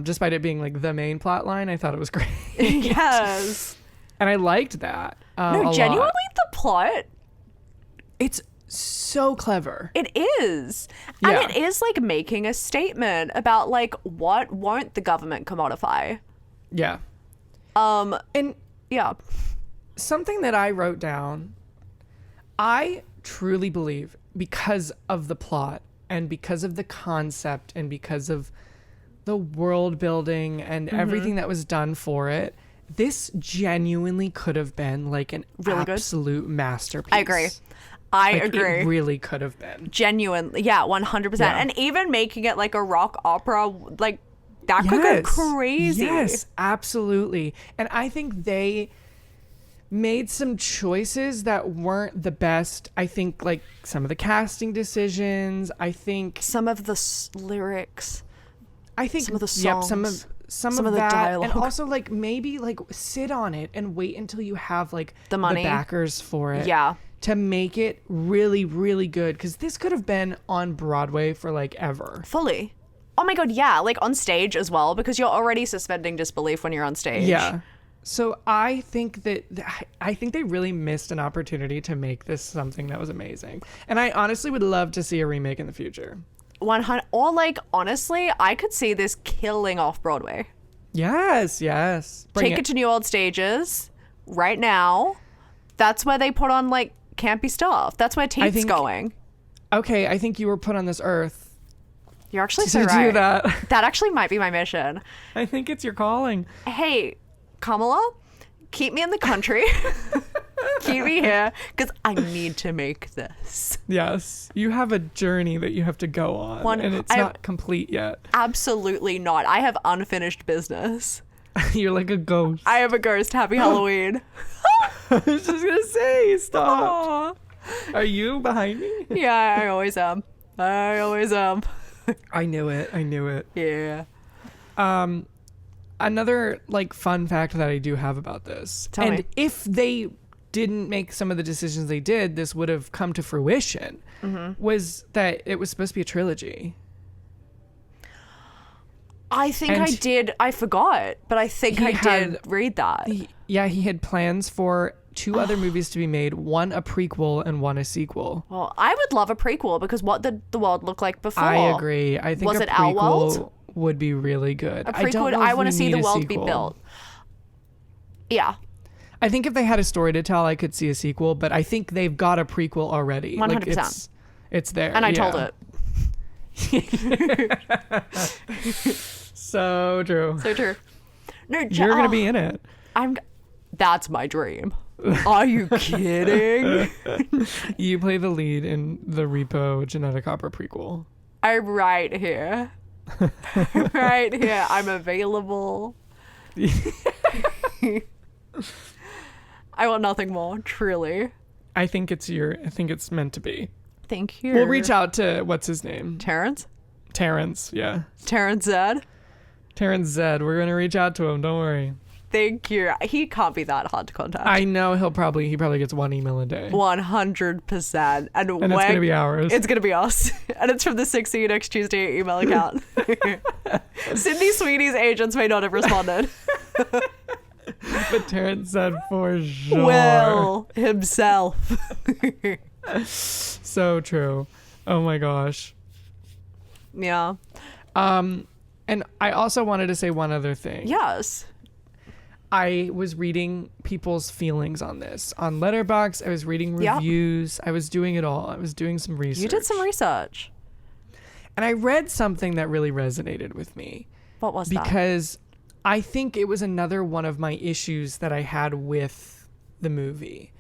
Despite it being like the main plot line, I thought it was great. Yes. And I liked that. No, genuinely, the plot. It's so clever. It is. And it is like making a statement about like what won't the government commodify. Yeah. And yeah. something that I wrote down, I truly believe, because of the plot and because of the concept and because of the world building and everything that was done for it, this genuinely could have been like an really absolute good masterpiece. I agree. It really could have been. Genuinely. Yeah, 100%. Yeah. And even making it like a rock opera, like that could go crazy. Yes, absolutely. And I think they made some choices that weren't the best. I think like some of the casting decisions, I think some of the lyrics, I think some of the songs, yep, some of the that, dialogue. and also like maybe like sit on it and wait until you have like the money, the backers for it. Yeah. To make it really, really good, because this could have been on Broadway for like ever. Fully. Oh my God, yeah, like on stage as well, because you're already suspending disbelief when you're on stage. Yeah. So I think they really missed an opportunity to make this something that was amazing. And I honestly would love to see a remake in the future. 100, or like honestly, I could see this killing off Broadway. Yes. Take it to new old stages right now. That's where they put on like campy stuff. That's where Teeth's going. Okay, I think you were put on this earth. You're actually to so right. do that. That actually might be my mission. I think it's your calling. Hey, Kamala, keep me in the country. Keep me here, because I need to make this. Yes, you have a journey that you have to go on, and it's not complete yet. Absolutely not. I have unfinished business. You're like a ghost. I am a ghost. Happy Halloween. I was just gonna say, stop. Aww. Are you behind me? Yeah, I always am. I knew it. Yeah. Another like fun fact that I do have about this, Tell me. If they didn't make some of the decisions they did, this would have come to fruition, was that it was supposed to be a trilogy. I think I did. I forgot, but I think I did read that. He had plans for 2 other movies to be made, one a prequel and one a sequel. Well, I would love a prequel, because what did the world look like before? I agree. I think was a it our prequel world? Would be really good. A prequel, I want to see the world be built. Yeah. I think if they had a story to tell, I could see a sequel, but I think they've got a prequel already. 100%. Like it's there. And I told it. So true. So true. No, you're gonna be in it. That's my dream. Are you kidding? You play the lead in the Repo Genetic Opera prequel. I'm right here. Right here. I'm available. I want nothing more, truly. I think it's meant to be. Thank you. We'll reach out to what's his name? Terrence, yeah. Terrence Zed. We're gonna reach out to him. Don't worry. Thank you. He can't be that hard to contact. I know he probably gets 1 email a day. 100%. And it's gonna be ours. It's gonna be us. And it's from the 6 See You Next Tuesday email account. Sydney Sweeney's agents may not have responded. But Terrence said for sure. Will himself. So true. Oh my gosh. Yeah. And I also wanted to say one other thing. Yes. I was reading people's feelings on this on Letterboxd. I was reading reviews. I was doing it all. I was doing some research. You did some research. And I read something that really resonated with me. What was that? Because I think it was another one of my issues that I had with the movie.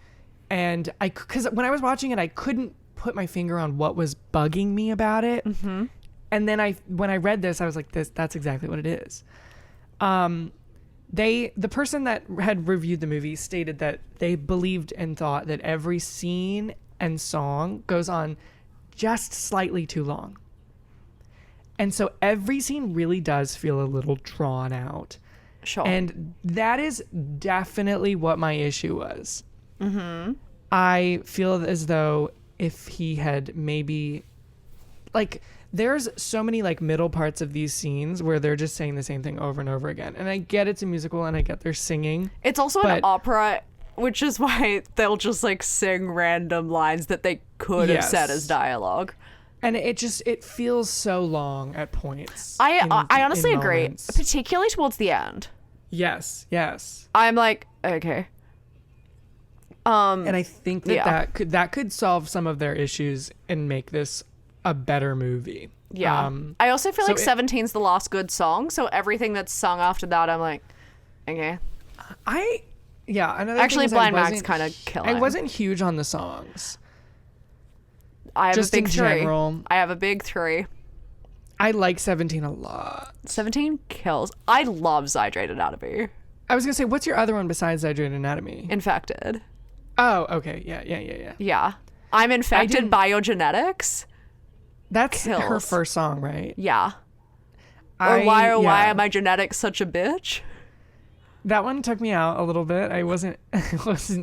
And because when I was watching it, I couldn't put my finger on what was bugging me about it. Mm-hmm. And then when I read this, I was like, that's exactly what it is. The person that had reviewed the movie stated that they believed and thought that every scene and song goes on just slightly too long. And so every scene really does feel a little drawn out. Sure. And that is definitely what my issue was. Mm-hmm. I feel as though if he had maybe, like, there's so many like middle parts of these scenes where they're just saying the same thing over and over again. And I get it's a musical and I get they're singing. It's also an opera, which is why they'll just like sing random lines that they could have said as dialogue. And it feels so long at points. I honestly agree, particularly towards the end. Yes. I'm like, okay. And I think that yeah. that could solve some of their issues and make this a better movie. Yeah. I also feel so like 17's the last good song, so everything that's sung after that, I'm like, okay. Another Actually, thing is Blind Mag's kind of killing. I wasn't huge on the songs. I have Just a big in 3. general. I have a big 3. I like 17 a lot. 17 kills. I love Zydrate Anatomy. I was gonna say, what's your other one besides Zydrate Anatomy? Infected. Oh, okay. Yeah. Yeah. I'm infected by your genetics. That's kills. her first song, right? Yeah. Or why are my genetics such a bitch? That one took me out a little bit. I wasn't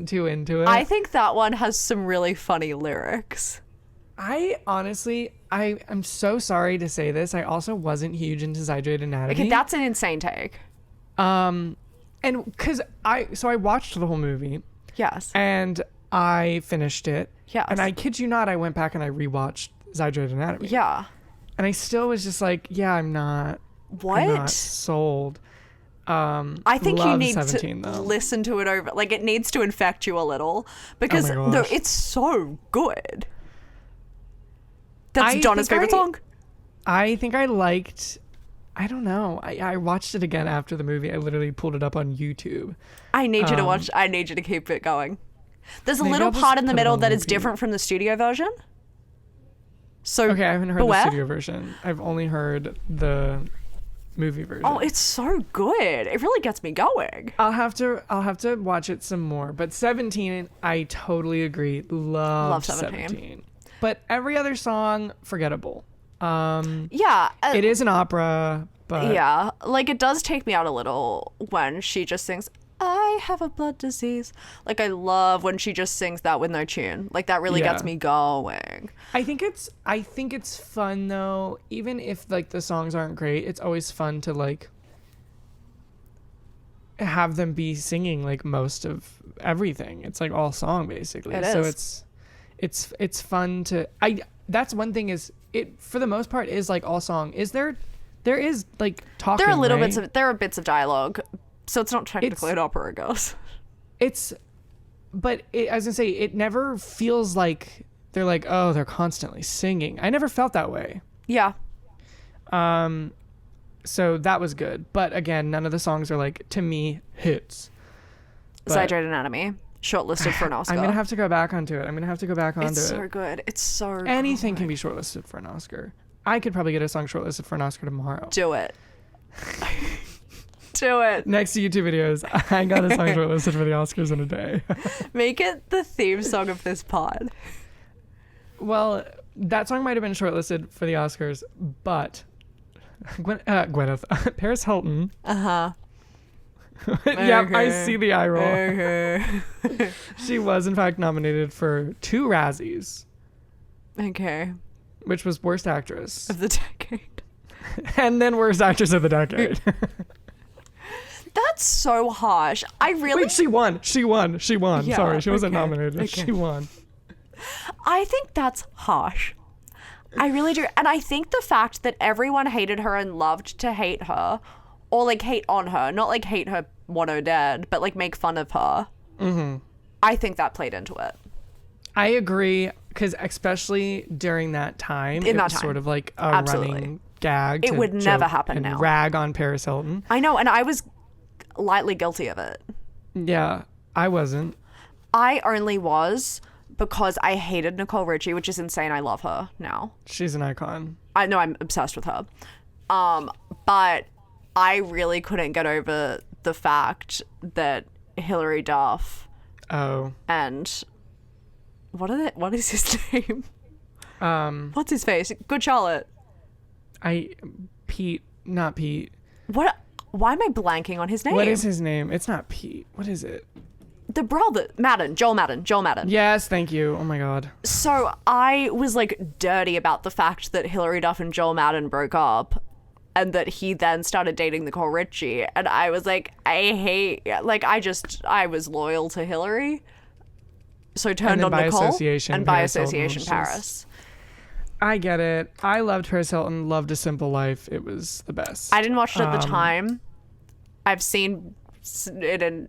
too into it. I think that one has some really funny lyrics. I honestly, I'm so sorry to say this. I also wasn't huge into Zydrate Anatomy. Okay, that's an insane take. And because I watched the whole movie. Yes. And I finished it. Yes. And I kid you not, I went back and I rewatched Zydrate Anatomy. Yeah. And I still was just like, yeah, I'm not sold. I think you need 17, to though. listen to it over. Like, it needs to infect you a little because it's so good. That's Donna's favorite song. I think I liked. I don't know. I watched it again after the movie. I literally pulled it up on YouTube. I need you to watch. I need you to keep it going. There's a Maybe little I'll just part in the put it middle on that is repeat. different from the studio version. So Okay, I haven't heard beware. the studio version. I've only heard the movie version. Oh, it's so good. It really gets me going. I'll have to watch it some more. But 17, I totally agree. Love 17. But every other song, forgettable. Yeah. It is an opera, but yeah, like it does take me out a little when she just sings, I have a blood disease. Like, I love when she just sings that with no tune. Like, that really gets me going. I think it's fun though, even if like the songs aren't great, it's always fun to like have them be singing like most of everything. It's like all song basically. It so is. it's fun to that's one thing is it for the most part is like all song. There is like talking. There are little right? there are bits of dialogue. So it's not technically an opera, I guess. But I was gonna say, it never feels like they're like, oh, they're constantly singing. I never felt that way. Yeah. So that was good. But again, none of the songs are like, to me, hits. Zydrate Anatomy, shortlisted for an Oscar. I'm gonna have to go back onto it. It's so good. It's so Anything good. can be shortlisted for an Oscar. I could probably get a song shortlisted for an Oscar tomorrow. Do it. Do it. Next YouTube videos, I got a song shortlisted for the Oscars in a day. Make it the theme song of this pod. Well, that song might have been shortlisted for the Oscars, but Gwyneth, Paris Hilton. Uh-huh. Yep, Okay. I see the eye roll. Okay. She was in fact nominated for 2 Razzies, Okay. which was Worst Actress Of the decade. and then Worst Actress of the Decade. That's so harsh. I really... Wait, she won. Yeah, Sorry, she wasn't okay. nominated. Okay. She won. I think that's harsh. I really do. And I think the fact that everyone hated her and loved to hate her, or like hate on her, not like hate her what oh dead, but like make fun of her. Mm-hmm. I think that played into it. I agree, because especially during that time, it was sort of like a running gag. It would never happen and now. Rag on Paris Hilton. I know, and I was lightly guilty of it. Yeah, I wasn't. I only was because I hated Nicole Richie, which is insane. I love her now. She's an icon. I know, I'm obsessed with her. But I really couldn't get over the fact that Hilary Duff and what is his name? What's his face? Good Charlotte. Not Pete. What? Why am I blanking on his name? What is his name? It's not Pete. What is it? The brother, Joel Madden. Yes, thank you. Oh my God. So I was like dirty about the fact that Hilary Duff and Joel Madden broke up, and that he then started dating Nicole Richie, and I was like, I was loyal to Hillary, so I turned on by Nicole, association, and by Paris Hilton, association, which is- Paris. I get it. I loved Paris Hilton, loved A Simple Life. It was the best. I didn't watch it at the time. I've seen it in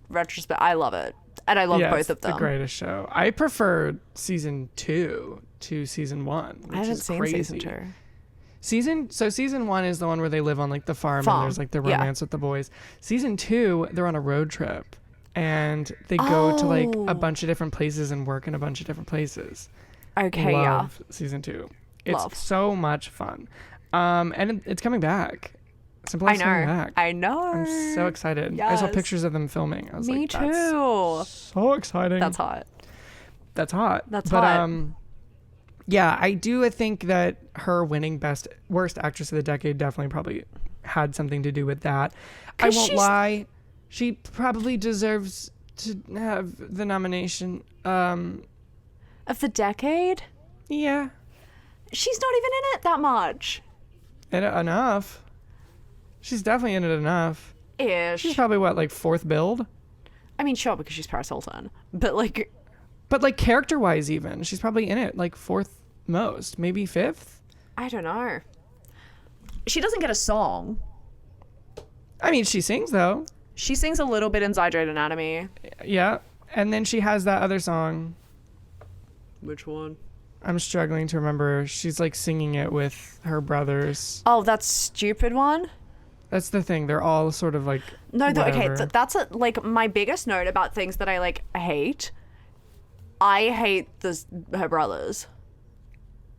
retrospect. I love it. And I love Yeah, both it's of them. the greatest show. I prefer season 2 to season 1, which I haven't is seen crazy. season 2. Season 1 is the one where they live on like the farm Farm, and there's like the yeah. romance with the boys. Season 2, they're on a road trip and they go to like a bunch of different places and work in a bunch of different places. Okay, Love season 2. It's Love. so much fun. And it's coming back. Simple I Life's coming know. back. I know. I'm so excited. I saw Yes. pictures of them filming. I was Me like, too. that's so exciting. That's hot. That's hot. That's but, hot. Yeah, I do think that her winning worst actress of the decade definitely probably had something to do with that. I 'Cause won't lie. She probably deserves to have the nomination. Of the decade? Yeah. She's not even in it that much. Enough. She's definitely in it enough. Ish. She's probably what, like 4th build? I mean, sure, because she's Paris Hilton. But like, But like character-wise even, she's probably in it like 4th most, maybe 5th. I don't know. She doesn't get a song. I mean, she sings though. She sings a little bit in Zydrate Anatomy. Yeah. And then she has that other song. Which one? I'm struggling to remember. She's like singing it with her brothers. Oh, that stupid one? That's the thing. They're all sort of like No, okay, whatever. that's like my biggest note about things that I like hate. I hate her brothers.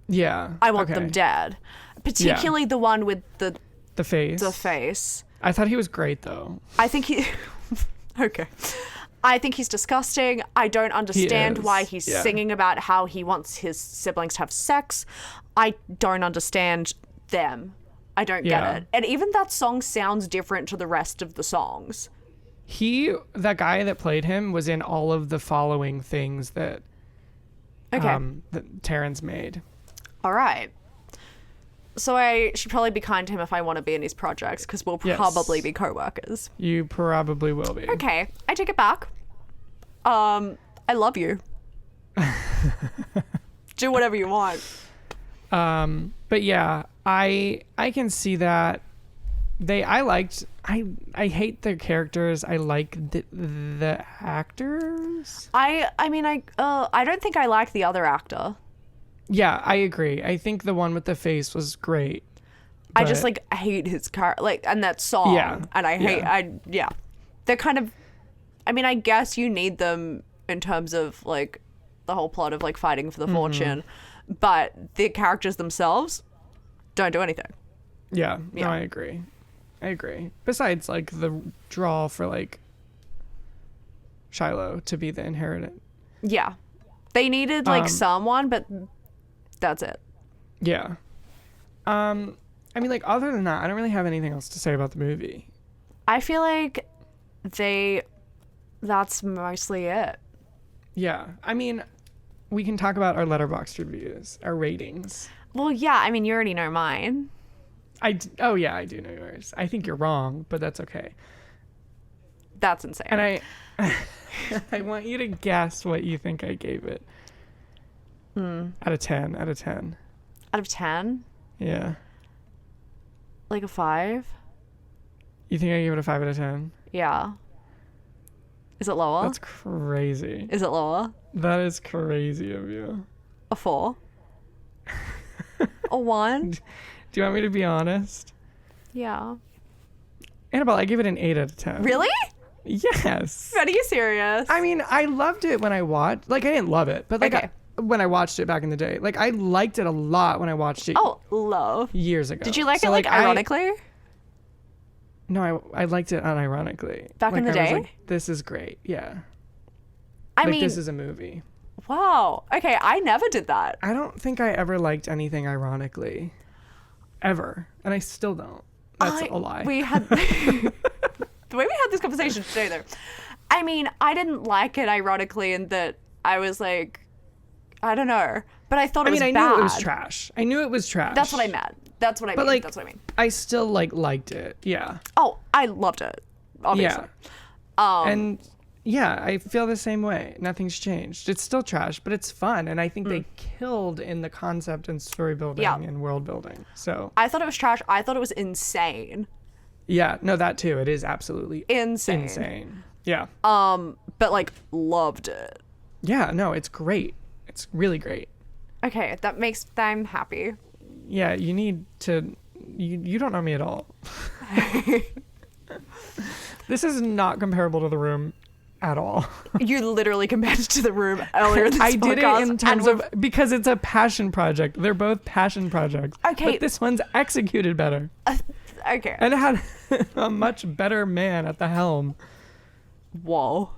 Yeah. I want okay. them dead. Particularly the one with the face. face. I thought he was great though. I think he okay. I think he's disgusting. I don't understand is, why he's yeah. singing about how he wants his siblings to have sex. I don't understand them. I don't Yeah. get it. And even that song sounds different to the rest of the songs. That guy that played him was in all of the following things that Okay. that Terrence made. All right. So I should probably be kind to him if I want to be in his projects because we'll Yes. probably be co-workers. You probably will be. Okay, I take it back. I love you. Do whatever you want. But yeah, I can see that. I hate their characters. I like the actors. I don't think I like the other actor. Yeah, I agree. I think the one with the face was great. I just but- like hate his car and that song. Yeah, And I hate yeah. They're kind of I mean, I guess you need them in terms of like the whole plot of like fighting for the fortune. But the characters themselves don't do anything. Yeah, Yeah. no, I agree. Besides, like, the draw for, like, Shiloh to be the inheritant. Yeah. They needed like someone, but that's it. Yeah. I mean, like, other than that, I don't really have anything else to say about the movie. I feel like that's mostly it. Yeah. I mean, we can talk about our Letterboxd reviews, our ratings. Well, yeah, I mean, you already know mine. Oh, yeah, I do know yours. I think you're wrong, but that's okay. That's insane. And I want you to guess what you think I gave it. Out of 10. Out of 10? Yeah. Like a 5? You think I gave it a 5 out of 10? Yeah. Is it lower? That's crazy. Is it lower? That is crazy of you. A 4? A 1? Do you want me to be honest? Yeah. Annabelle, I gave it an 8 out of 10. Really? Yes. Are you serious? I mean, I loved it when I watched. Like, I didn't love it, but like Okay. when I watched it back in the day, like I liked it a lot when I watched it Oh, love. years ago. Did you like So, it like I- ironically? No, I liked it unironically. Back in Like, the I was day? like, this is great. Yeah. I Like, mean, this is a movie. wow. Okay, I never did that. I don't think I ever liked anything ironically. Ever. And I still don't. That's a lie. We had the way we had this conversation today, though. I mean, I didn't like it ironically in that I was like, I don't know, but I thought it was I bad. knew it was trash. I knew it was trash. That's what I meant. That's what I mean. Like, That's what I mean. I still liked it. Yeah. Oh, I loved it. Obviously. Yeah. And yeah, I feel the same way. Nothing's changed. It's still trash, but it's fun. And I think they killed in the concept and story building Yeah. and world building. So I thought it was trash. I thought it was insane. yeah, no, that too. It is absolutely Insane. insane. Yeah. But like loved it. Yeah, no, it's great. It's really great. Okay, I'm happy. Yeah, you need to you don't know me at all. This is not comparable to The Room at all. You literally compared it to The Room earlier this I podcast. did it in terms of because it's a passion project. They're both passion projects. Okay. But this one's executed better. Okay. And it had a much better man at the helm. Whoa.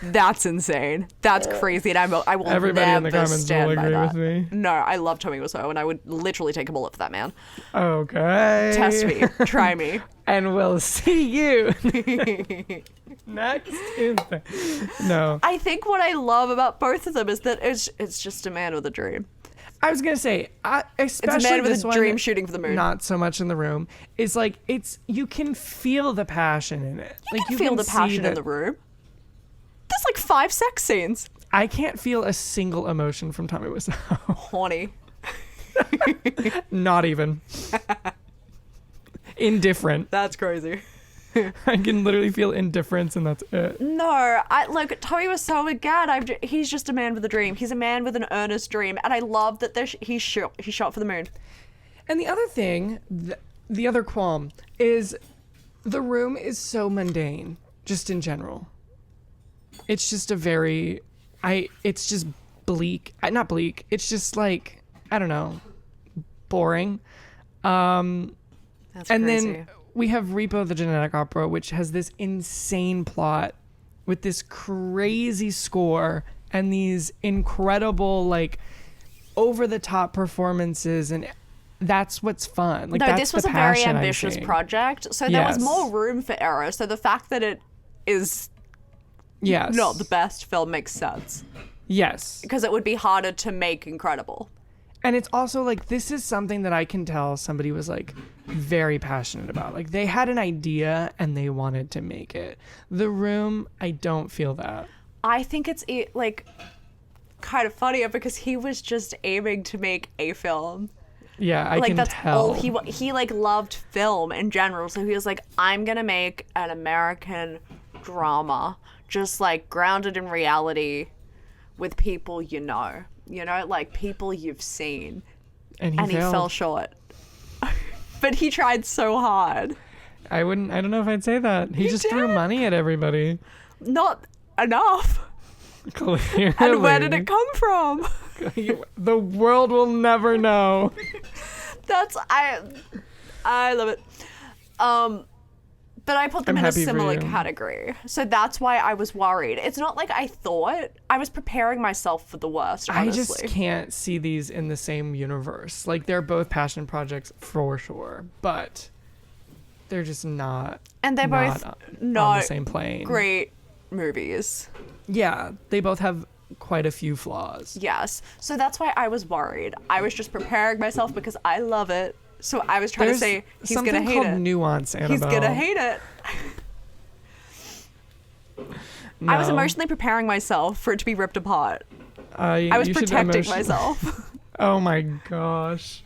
That's insane. That's crazy. And I will Everybody never in the comments stand will by agree that. with me. No, I love Tommy Wiseau, and I would literally take a bullet for that man. Okay. Test me. Try me. And we'll see you next Tuesday. No. I think what I love about both of them is that it's just a man with a dream. I was gonna say, especially It's a man with this a one, dream shooting for the moon. Not so much in The Room. It's like you can feel the passion in it. You can feel the passion in The Room. There's like 5 sex scenes. I can't feel a single emotion from Tommy Wiseau. Horny. Not even. Indifferent. That's crazy. I can literally feel indifference, and that's it. No, Tommy Wiseau again. He's just a man with a dream. He's a man with an earnest dream, and I love that he shot for the moon. And the other thing, the other qualm is, The Room is so mundane, just in general. It's just it's just bleak. Not bleak. It's just like, I don't know, boring. That's and crazy. then we have Repo, the Genetic Opera, which has this insane plot with this crazy score and these incredible, like, over-the-top performances, and that's what's fun. Like, no, that's this was the a very passion I'm ambitious seeing. project, so there was Yes. more room for error. So the fact that it is Yes. not the best film makes sense, Yes. because it would be harder to make incredible. And it's also like, this is something that I can tell somebody was like very passionate about. Like, they had an idea and they wanted to make it. The Room, I don't feel that. I think it's like kind of funnier because he was just aiming to make a film. Yeah, I Like can that's tell. all he like loved film in general. So he was like, I'm gonna make an American drama, just like grounded in reality, with people like people you've seen. And He fell short. But he tried so hard. I don't know if I'd say that. He just threw money at everybody. Not enough. Clearly. And where did it come from? The world will never know. I love it. But I put them I'm in a happy for similar you. category. So that's why I was worried. It's not like I thought. I was preparing myself for the worst, honestly. I just can't see these in the same universe. Like, they're both passion projects for sure, but they're just not. And they're both on not the same plane. great movies. Yeah, they both have quite a few flaws. Yes. So that's why I was worried. I was just preparing myself because I love it. So I was trying to say he's going to hate called it. nuance, Annabel. He's going to hate it. No. I was emotionally preparing myself for it to be ripped apart. I was protecting myself. Oh my gosh.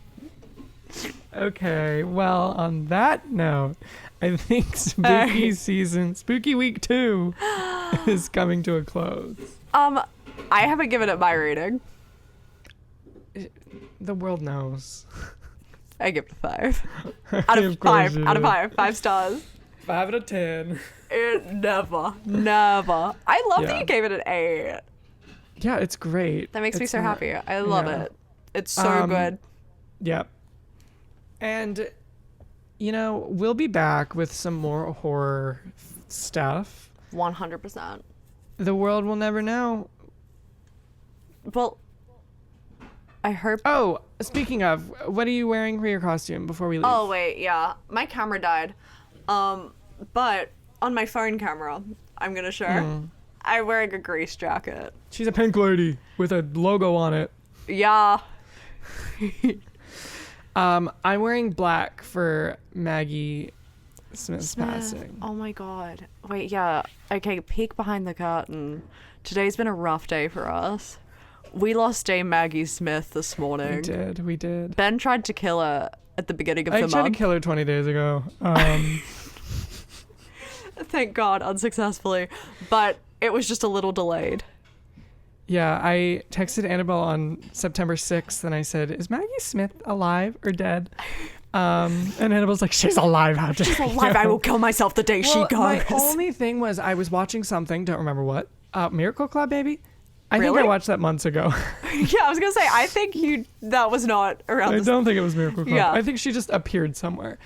Okay, well, on that note, I think Spooky Week 2 is coming to a close. I haven't given it my rating. The world knows. I give it a 5. Out of 5. Out of 5. 5 stars. 5 out of 10. Never. I love that you gave it an 8. Yeah, it's great. That makes me It's so not- happy. I love yeah. it. It's so good. Yeah. And, we'll be back with some more horror stuff. 100%. The world will never know. Well, I hope. Oh, speaking of, what are you wearing for your costume before we leave? Oh, wait, yeah. My camera died. But on my phone camera, I'm going to show. I'm wearing a grease jacket. She's a pink lady with a logo on it. Yeah. I'm wearing black for Maggie Smith's passing. Oh my god. Wait, yeah. Okay, peek behind the curtain. Today's been a rough day for us. We lost Dame Maggie Smith this morning. We did. Ben tried to kill her at the beginning of I the tried month. to kill her 20 days ago. Thank God, unsuccessfully. But it was just a little delayed. Yeah, I texted Annabel on September 6th and I said, is Maggie Smith alive or dead? And Annabelle's like, she's alive. How dare She's alive. you?" I will kill myself the day she goes. My only thing was I was watching something, don't remember what. Miracle Club, maybe? I think I Really? watched that months ago. Yeah, I was going to say, I think that was not around I this. don't think it was Miracle Club. Yeah. I think she just appeared somewhere.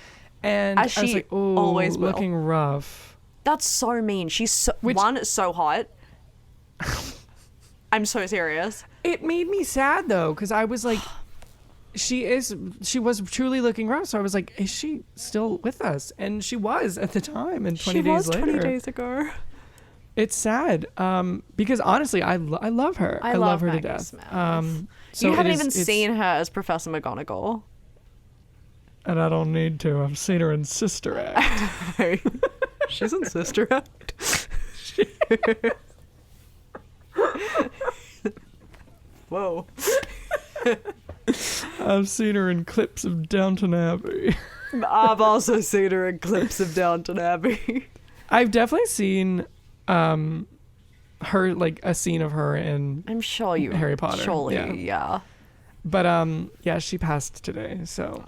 And As I was she like, ooh, always will. looking rough. That's so mean. She's so hot. I'm so serious. It made me sad though, because I was like, she was truly looking rough. So I was like, is she still with us? And she was at the time. And 20 days later. 20 days ago. It's sad. Because honestly, I love her. I love her Maggie to death. Smith. So You haven't it's- seen her as Professor McGonagall. And I don't need to. I've seen her in Sister Act. She's in Sister Act. Whoa. I've seen her in clips of Downton Abbey. I've also seen her in clips of Downton Abbey. I've definitely seen her, like a scene of her in I'm sure you Harry Potter. Surely, Yeah. yeah. But yeah, she passed today, so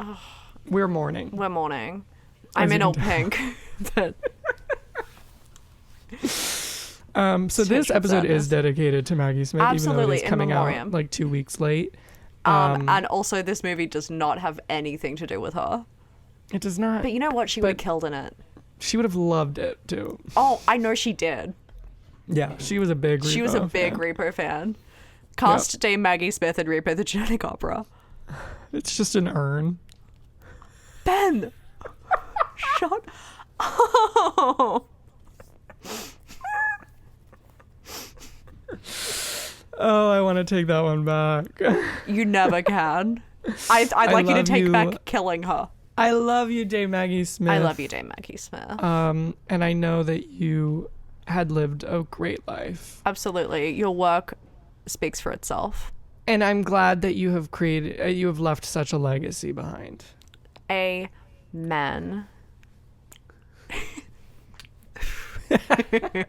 we're mourning. We're mourning. As I'm you in can all tell. pink. But So this Such episode sadness. is dedicated to Maggie Smith, even though Absolutely, it is in coming out memoriam. like 2 weeks late. and also this movie does not have anything to do with her. It does not. But you know what? She would have killed in it. She would have loved it too. Oh, I know she did. Yeah, she was a big. She was a Repo big fan. Repo fan. Cast Dame Maggie Smith and Repo the Genetic Opera. It's just an urn. Ben! Shut up! Oh, I want to take that one back. You never can. I'd like you to love take you. back killing her. I love you, Dame Maggie Smith. I love you, Dame Maggie Smith. And I know that you had lived a great life. Absolutely. Your work speaks for itself. And I'm glad that you have created, you have left such a legacy behind. Amen.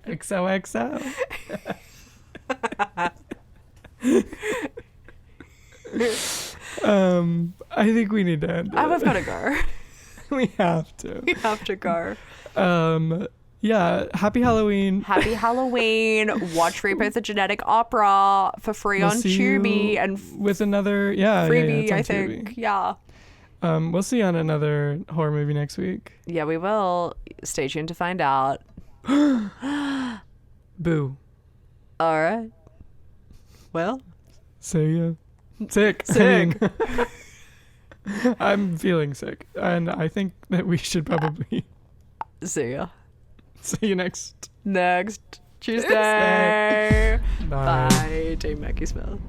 XOXO. I think we need to end it. I've got to go. We have to. We have to go. Yeah, happy Halloween. Happy Halloween. Watch Repo the Genetic Opera for free We'll on see you Tubi and with another freebie, it's on I think. Tubi. Yeah. We'll see you on another horror movie next week. Yeah, we will. Stay tuned to find out. Boo. All right. Well, See ya. Sick. Sick. I'm feeling sick, and I think that we should probably see ya. see you next Tuesday. Bye. Bye, Dame Maggie Smith.